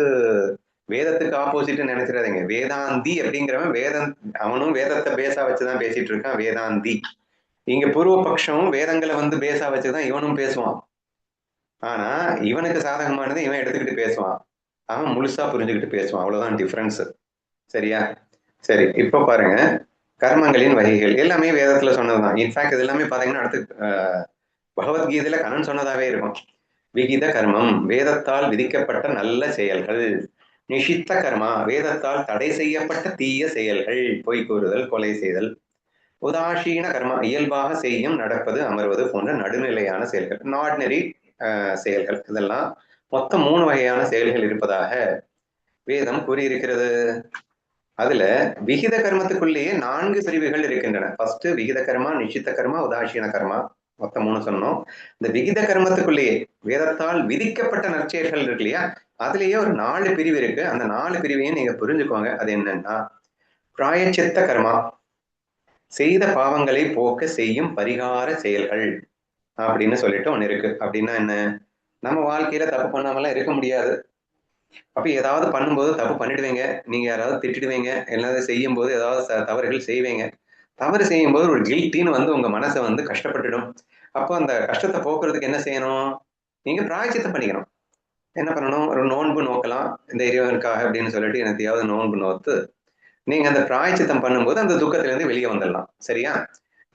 வேதத்துக்கு ஆப்போசிட் நினைச்சிடாதீங்க. வேதாந்தி அப்படிங்கிறவன் அவனும் வேதத்தை பேசா வச்சுதான் பேசிட்டு இருக்கான். வேதாந்தி. இங்க பூர்வ பட்சம் வேதங்களை பேசா வச்சுதான் இவனும் பேசுவான். ஆனா இவனுக்கு சாதகமானது இவன் எடுத்துக்கிட்டு பேசுவான். அவன் முழுசா புரிஞ்சுக்கிட்டு பேசுவான். அவ்வளவுதான் டிஃபரன்ஸ். சரியா? சரி, இப்ப பாருங்க. கர்மங்களின் வகைகள் எல்லாமே வேதத்துல சொன்னதுதான். இன்ஃபேக்ட் இது எல்லாமே பாத்தீங்கன்னா அடுத்து பகவத்கீதையில கண்ணன் சொன்னதாவே இருக்கும். விகித கர்மம் வேதத்தால் விதிக்கப்பட்ட நல்ல செயல்கள். நிஷித்த கர்மா வேதத்தால் தடை செய்யப்பட்ட தீய செயல்கள். பொய் கூறுதல், கொலை செய்தல். உதாசீன கர்மா இயல்பாக செய்யும், நடப்பது, அமர்வது போன்ற நடுநிலையான செயல்கள், ஆர்டினரி செயல்கள். இதெல்லாம் மொத்தம் 3 வகையான செயல்கள் இருப்பதாக வேதம் கூறியிருக்கிறது. அதுல விகித கர்மத்துக்குள்ளேயே 4 பிரிவுகள் இருக்கின்றன. ஃபர்ஸ்ட் விகித கர்மா, நிஷித்த கர்மா, உதாசீன கர்மா, மொத்தம் 3 சொன்னோம். இந்த விகித கர்மத்துக்குள்ளேயே வேதத்தால் விதிக்கப்பட்ட நற்செயல்கள் இருக்கு இல்லையா, அதுலயே ஒரு 4 பிரிவு இருக்கு. அந்த 4 பிரிவையும் நீங்க புரிஞ்சுக்கோங்க. அது என்னன்னா, பிராயச்சித்த கர்மா செய்த பாவங்களை போக்க செய்யும் பரிகார செயல்கள் அப்படின்னு சொல்லிட்டு ஒண்ணு இருக்கு. அப்படின்னா என்ன? நம்ம வாழ்க்கையில தப்பு பண்ணாமலாம் இருக்க முடியாது. அப்ப ஏதாவது பண்ணும்போது தப்பு பண்ணிடுவீங்க. நீங்க யாராவது திட்டிடுவீங்க, எல்லாவது செய்யும் போது ஏதாவது தவறுகள் செய்வீங்க. தவறு செய்யும் போது ஒரு கில்ட்டின்னு உங்க மனசை கஷ்டப்பட்டுடும். அப்போ அந்த கஷ்டத்தை போக்குறதுக்கு என்ன செய்யணும்? நீங்க பிராயச்சித்தம் பண்ணிக்கணும். என்ன பண்ணணும்? ஒரு நோன்பு நோக்கலாம், இந்த இறைவனுக்காக அப்படின்னு சொல்லிட்டு எனத்தையாவது நோன்பு நோத்து நீங்க அந்த பிராயச்சித்தம் பண்ணும்போது அந்த துக்கத்திலிருந்து வெளியே வந்துடலாம். சரியா?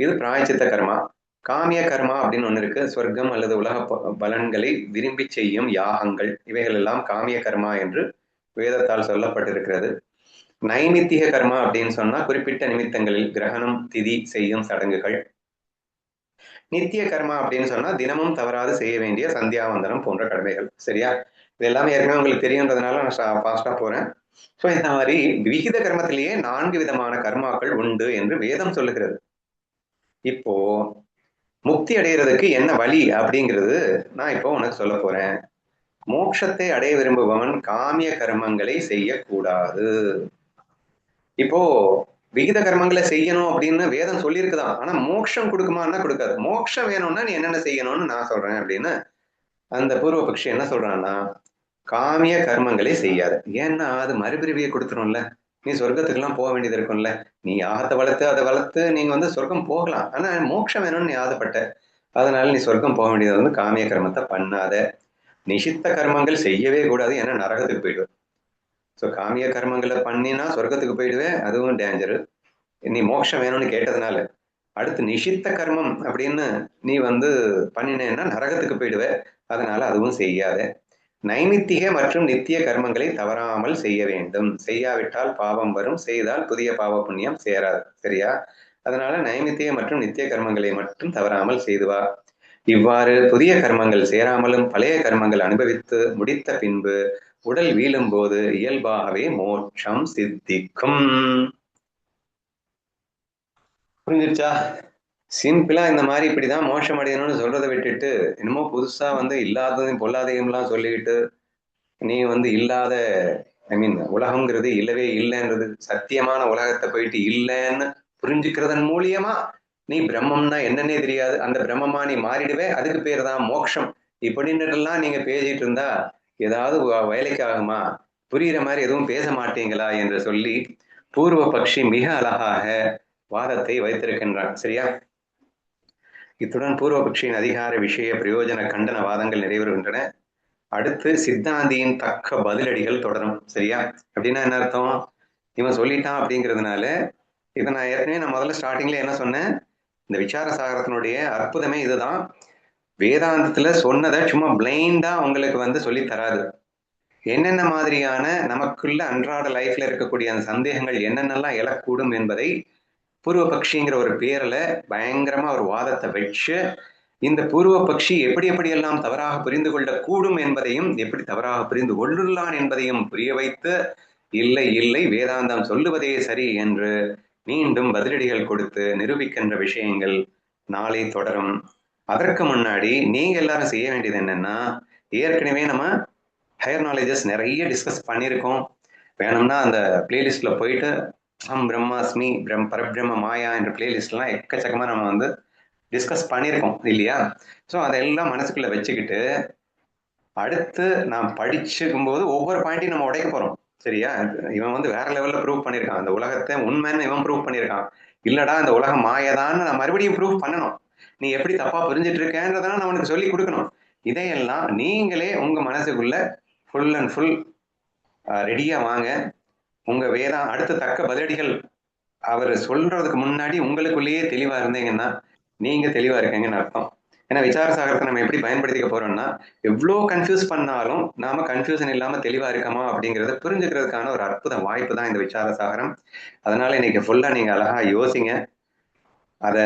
இது பிராயச்சித்த கர்மா. காமிய கர்மா அப்படின்னு ஒண்ணு இருக்கு. சொர்க்கம் அல்லது உலக பலன்களை விரும்பி செய்யும் யாகங்கள், இவைகள் எல்லாம் காமிய கர்மா என்று வேதத்தால் சொல்லப்பட்டிருக்கிறது. நைமித்திக கர்மா அப்படின்னு சொன்னா குறிப்பிட்ட நிமித்தங்களில் கிரகணம், திதி செய்யும் சடங்குகள். நித்திய கர்மா அப்படின்னு சொன்னா தினமும் தவறாது செய்ய வேண்டிய சந்தியாவந்தனம் போன்ற கடமைகள். சரியா? இது எல்லாமே ஏற்கனவே உங்களுக்கு தெரியுன்றதுனால நான் ஃபாஸ்டா போறேன். ஸோ இந்த மாதிரி விகித கர்மத்திலேயே 4 விதமான கர்மாக்கள் உண்டு என்று வேதம் சொல்லுகிறது. இப்போ முக்தி அடைகிறதுக்கு என்ன வழி அப்படிங்கிறது நான் இப்போ உனக்கு சொல்ல போறேன். மோட்சத்தை அடைய விரும்புபவன் காமிய கர்மங்களை செய்யக்கூடாது. இப்போ விகித கர்மங்களை செய்யணும் அப்படின்னு வேதம் சொல்லியிருக்குதான். ஆனா மோட்சம் கொடுக்குமான்னா கொடுக்காது. மோட்சம் வேணும்னா நீ என்னென்ன செய்யணும்னு நான் சொல்றேன் அப்படின்னு அந்த பூர்வபக்ஷி என்ன சொல்றான்னா, காமிய கர்மங்களை செய்யாது. ஏன்னா அது மறுபிரிவியை கொடுத்துரும்ல. நீ சொர்க்கத்துக்கு எல்லாம் போக வேண்டியது இருக்கும்ல. நீ யாகத்தை வளர்த்து அதை வளர்த்து நீங்க சொர்க்கம் போகலாம். ஆனா மோட்சம் வேணும்னு நீ ஆசைப்பட்ட, அதனால நீ சொர்க்கம் போக வேண்டியது காமிய கர்மத்தை பண்ணாத. நிஷித்த கர்மங்கள் செய்யவே கூடாது, ஏன்னா நரகத்துக்கு போயிடுவேன். ஸோ காமிய கர்மங்களை பண்ணினா சொர்க்கத்துக்கு போயிடுவேன், அதுவும் டேஞ்சரு. நீ மோட்சம் வேணும்னு கேட்டதுனால. அடுத்து நிஷித்த கர்மம் அப்படின்னு நீ பண்ணினேன்னா நரகத்துக்கு போயிடுவே, அதனால அதுவும் செய்யாத. நைமித்திக மற்றும் நித்திய கர்மங்களை தவறாமல் செய்ய வேண்டும். செய்யாவிட்டால் பாவம் வரும், செய்தால் புதிய பாவ புண்ணியம் சேராது. சரியா? அதனால நைமித்திய மற்றும் நித்திய கர்மங்களை மட்டும் தவறாமல் செய்துவா. இவ்வாறு புதிய கர்மங்கள் சேராமலும் பழைய கர்மங்கள் அனுபவித்து முடித்த பின்பு உடல் வீழும் போது இயல்பாகவே மோட்சம் சித்திக்கும். புரிஞ்சிருச்சா? சிம்பிளா இந்த மாதிரி இப்படிதான் மோட்சம் அடையணும்னு சொல்றதை விட்டுட்டு என்னமோ புதுசா இல்லாததையும் பொல்லாதையும் எல்லாம் சொல்லிக்கிட்டு நீ இல்லாத உலகம்ங்கிறது இல்லவே இல்லைன்றது சத்தியமான உலகத்தை போயிட்டு இல்லைன்னு புரிஞ்சுக்கிறதன் மூலியமா நீ பிரம்மம்னா என்னன்னே தெரியாது, அந்த பிரம்மமா நீ மாறிடுவே, அதுக்கு பேர் தான் மோட்சம். இப்படின்னுலாம் நீங்க பேசிட்டு இருந்தா ஏதாவது வேலைக்கு ஆகுமா? புரியுற மாதிரி எதுவும் பேச மாட்டீங்களா என்று சொல்லி பூர்வ பக்ஷி மிக அழகாக வாதத்தை வைத்திருக்கின்றான். சரியா? இத்துடன் பூர்வபக்ஷியின் அதிகார விஷய பிரயோஜன கண்டன வாதங்கள் நிறைவேறுகின்றன. அடுத்து சித்தாந்தியின் தக்க பதிலடிகள் தொடரும். சரியா? அப்படின்னா என்ன அர்த்தம்? இவன் சொல்லிட்டான் அப்படிங்கிறதுனால இதை நான் முதல்ல ஸ்டார்டிங்ல என்ன சொன்னேன்? இந்த விசார சாகரத்தினுடைய அற்புதமே இதுதான். வேதாந்தத்துல சொன்னதை சும்மா பிளைண்டா உங்களுக்கு சொல்லி தராது. என்னென்ன மாதிரியான நமக்குள்ள அன்றாட லைஃப்ல இருக்கக்கூடிய அந்த சந்தேகங்கள் என்னென்னலாம் எழக்கூடும் என்பதை பூர்வபக்ஷிங்கிற ஒரு பேர்ல பயங்கரமா ஒரு வாதத்தை வச்சு இந்த பூர்வபக்ஷி எப்படியெல்லாம் தவறாக புரிந்து கொள்ளக்கூடும் என்பதையும், எப்படி தவறாக புரிந்து கொள்ளுள்ளான் என்பதையும் புரிய வைத்து, இல்லை இல்லை வேதாந்தம் சொல்லுவதே சரி என்று மீண்டும் பதிலடிகள் கொடுத்து நிரூபிக்கின்ற விஷயங்கள் நாளை தொடரும். அதற்கு முன்னாடி நீங்க எல்லாரும் செய்ய வேண்டியது என்னன்னா, ஏற்கனவே நம்ம ஹையர் நாலேஜஸ் நிறைய டிஸ்கஸ் பண்ணியிருக்கோம். வேணும்னா அந்த பிளேலிஸ்ட்ல போயிட்டு பிரம்மாஸ்மி பரபிரம்ம மாயா என்ற பிளேலிஸ்ட்லாம் எக்கச்சக்கமா நம்ம வந்து டிஸ்கஸ் பண்ணியிருக்கோம் இல்லையா? ஸோ அதெல்லாம் மனசுக்குள்ள வச்சுக்கிட்டு அடுத்து நான் படிச்சுக்கும் போது ஒவ்வொரு பாயிண்ட்டையும் நம்ம உடைக்க போறோம். சரியா? இவன் வந்து வேற லெவல்ல ப்ரூவ் பண்ணியிருக்கான். அந்த உலகத்தை உண்மைன்னு இவன் ப்ரூவ் பண்ணியிருக்கான். இல்லடா இந்த உலகம் மாயதான்னு நான் மறுபடியும் ப்ரூவ் பண்ணணும். நீ எப்படி தப்பா புரிஞ்சிட்டு இருக்கேன்றதான் நான் உனக்கு சொல்லி கொடுக்கணும். இதையெல்லாம் நீங்களே உங்க மனசுக்குள்ள ஃபுல் அண்ட் ஃபுல் ரெடியா வாங்க. உங்க அடுத்த தக்க பதிலடிகள் அவர் சொல்றதுக்கு முன்னாடி உங்களுக்குள்ளேயே தெளிவா இருந்தீங்கன்னா நீங்க தெளிவா இருக்கீங்கன்னு அர்த்தம். ஏன்னா விசார சாகரத்தை நம்ம எப்படி பயன்படுத்திக்க போறோம்னா, எவ்வளோ கன்ஃபியூஸ் பண்ணாலும் நாம கன்ஃபியூஷன் இல்லாம தெளிவா இருக்கமா அப்படிங்கறத புரிஞ்சுக்கிறதுக்கான ஒரு அற்புத வாய்ப்பு தான் இந்த விசார சாகரம். அதனால இன்னைக்கு ஃபுல்லா நீங்க அழகா யோசிங்க. அத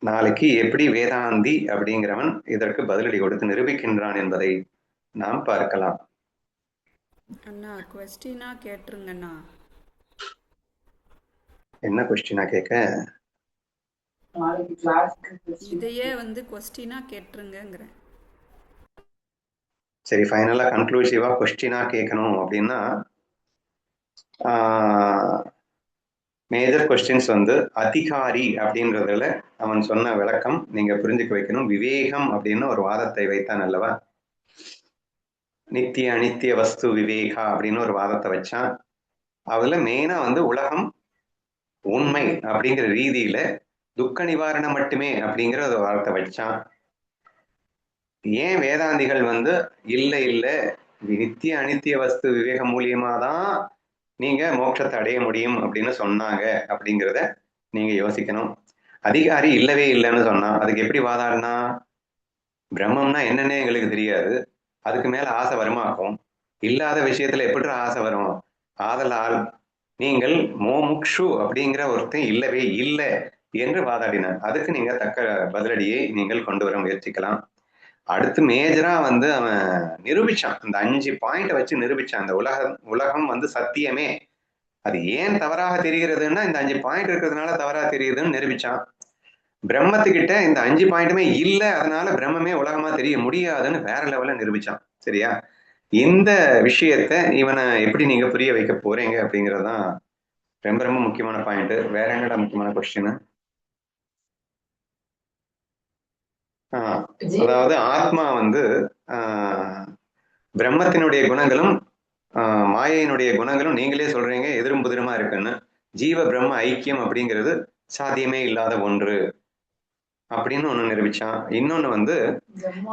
நாளைக்கு எப்படி வேதாந்தி அப்படிங்கிறவன் இதற்கு பதிலடி கொடுத்து நிரூபிக்கின்றான் என்பதை நாம் பார்க்கலாம். அண்ணா கொஸ்டினா கேட்டுருங்கண்ணா. என்ன கொஸ்டினா கேட்க? இதையே வந்து கொஸ்டினா கேட்டுருங்கிறேன். சரி, ஃபைனலா கன்க்ளூசிவா கொஸ்டினா கேட்கணும் அப்படின்னா, மேஜர் கொஸ்டின்ஸ் வந்து அதிகாரி அப்படின்றதுல அவன் சொன்ன விளக்கம் நீங்க புரிஞ்சுக்க வைக்கணும். விவேகம் அப்படின்னு ஒரு வாதத்தை வைத்தான் அல்லவா? நித்திய அனித்திய வஸ்து விவேகா அப்படின்னு ஒரு வாதத்தை வச்சான். அதுல மெயினா வந்து உலகம் உண்மை அப்படிங்கிற ரீதியில துக்க நிவாரணம் மட்டுமே அப்படிங்கிற ஒரு வாதத்தை வச்சான். ஏன் வேதாந்திகள் வந்து இல்லை இல்லை நித்திய அனித்திய வஸ்து விவேகம் மூலியமா தான் நீங்க மோட்சத்தை அடைய முடியும் அப்படின்னு சொன்னாங்க அப்படிங்கிறத நீங்க யோசிக்கணும். அதிகாரி இல்லவே இல்லைன்னு சொன்னா அதுக்கு எப்படி வாதாடினா, பிரம்மம்னா என்னன்னே எங்களுக்கு தெரியாது, அதுக்கு மேல ஆசை வருமாக்கும், இல்லாத விஷயத்துல எப்படி ஆசை வரும், ஆதலால் நீங்கள் மோமுக்ஷு அப்படிங்கிற ஒருத்தன் இல்லவே இல்லை என்று வாதாடினார். அதுக்கு நீங்க தக்க பதிலடியை நீங்கள் கொண்டு வர முயற்சிக்கலாம். அடுத்து மேஜரா வந்து அவன் நிரூபிச்சான், இந்த 5 பாயிண்ட வச்சு நிரூபிச்சான். அந்த உலகம் வந்து சத்தியமே, அது ஏன் தவறாக தெரிகிறதுன்னா இந்த 5 பாயிண்ட் இருக்கிறதுனால தவறா தெரியுதுன்னு நிரூபிச்சான். பிரம்மத்துக்கிட்ட இந்த 5 பாயிண்ட்டுமே இல்லை, அதனால பிரம்மமே உலகமா தெரிய முடியாதுன்னு வேற லெவல்ல நிரூபிச்சான். சரியா? இந்த விஷயத்த இவனை எப்படி நீங்க புரிய வைக்க போறீங்க அப்படிங்கறதுதான் ரொம்ப ரொம்ப முக்கியமான பாயிண்ட். வேற என்னடா முக்கியமான கொஸ்டின்? அதாவது ஆத்மா வந்து பிரம்மத்தினுடைய குணங்களும் மாயையினுடைய குணங்களும் நீங்களே சொல்றீங்க எதிரும் புதிரமா இருக்குன்னு. ஜீவ பிரம்ம ஐக்கியம் அப்படிங்கிறது சாத்தியமே இல்லாத ஒன்று அப்படின்னு ஒண்ணு நிரூபிச்சான். இன்னொன்னு வந்து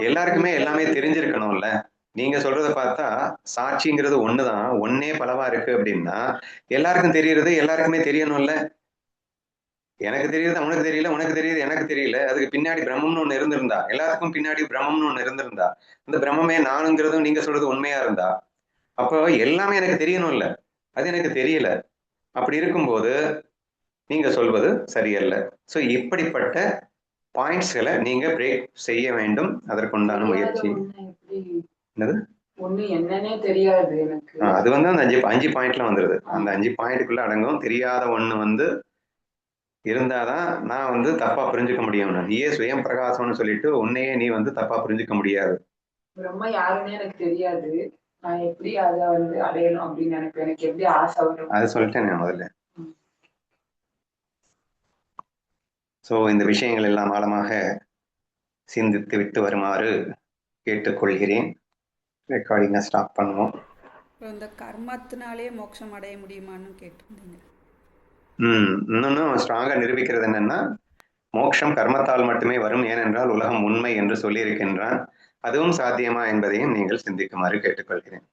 எல்லாருக்குமே எல்லாமே தெரிஞ்சிருக்கணும்ல. நீங்க சொல்றத பார்த்தா சாட்சிங்கிறது ஒண்ணுதான், ஒன்னே பலவா இருக்கு அப்படின்னா எல்லாருக்கும் தெரியறது எல்லாருக்குமே தெரியணும்ல. எனக்கு தெரியுது உனக்கு தெரியல, உனக்கு தெரியுது எனக்கு தெரியல, அதுக்கு பின்னாடி பிரம்மம்னு ஒண்ணு இருந்திருந்தா, எல்லாத்துக்கும் பின்னாடி பிரம்மம்னு ஒண்ணு இருந்திருந்தா, அந்த பிரம்மமே நானுங்கிறதும் நீங்க சொல்றது உண்மையா இருந்தா, அப்போ எல்லாமே எனக்கு தெரியணும்ல, அது எனக்கு தெரியல. அப்படி இருக்கும்போது நீங்க சொல்வது சரியல்ல. ஸோ இப்படிப்பட்ட பாயிண்ட்ஸ்களை நீங்க பிரேக் செய்ய வேண்டும். அதற்குண்டான முயற்சி. என்னது? என்னன்னே தெரியாது எனக்கு. அது வந்து அந்த 5 பாயிண்ட்ல வந்துருது. அந்த 5 பாயிண்ட்டுக்குள்ள அடங்கும். தெரியாத ஒண்ணு வந்து இருந்தாதான் நான் வந்து தப்பா புரிஞ்சுக்க முடியும். நீயே சுயம் பிரகாசம்னு சொல்லிட்டு உன்னையே நீ வந்து தப்பா புரிஞ்சுக்க முடியாது. பிரம்மா யாருன்னே எனக்கு தெரியாது, நான் எப்படி அதை வந்து அடையணும் அப்படின்னு எனக்கு எப்படி ஆசை வரும்? அது சொல்லிட்டேன் நான் முதல்ல. ஸோ இந்த விஷயங்கள் எல்லாம் ஆழமாக சிந்தித்து விட்டு வருமாறு கேட்டுக்கொள்கிறேன். ரெக்கார்டிங்கை ஸ்டாப் பண்ணுவோம். இந்த கர்மத்தினாலே மோட்சம் அடைய முடியுமான்னு கேட்டிருந்தீங்க. இன்னொன்னு ஸ்ட்ராங்கா நிரூபிக்கிறது என்னன்னா, மோட்சம் கர்மத்தால் மட்டுமே வரும், ஏனென்றால் உலகம் உண்மை என்று சொல்லியிருக்கின்றான். அதுவும் சாத்தியமா என்பதையும் நீங்கள் சிந்திக்குமாறு கேட்டுக்கொள்கிறேன்.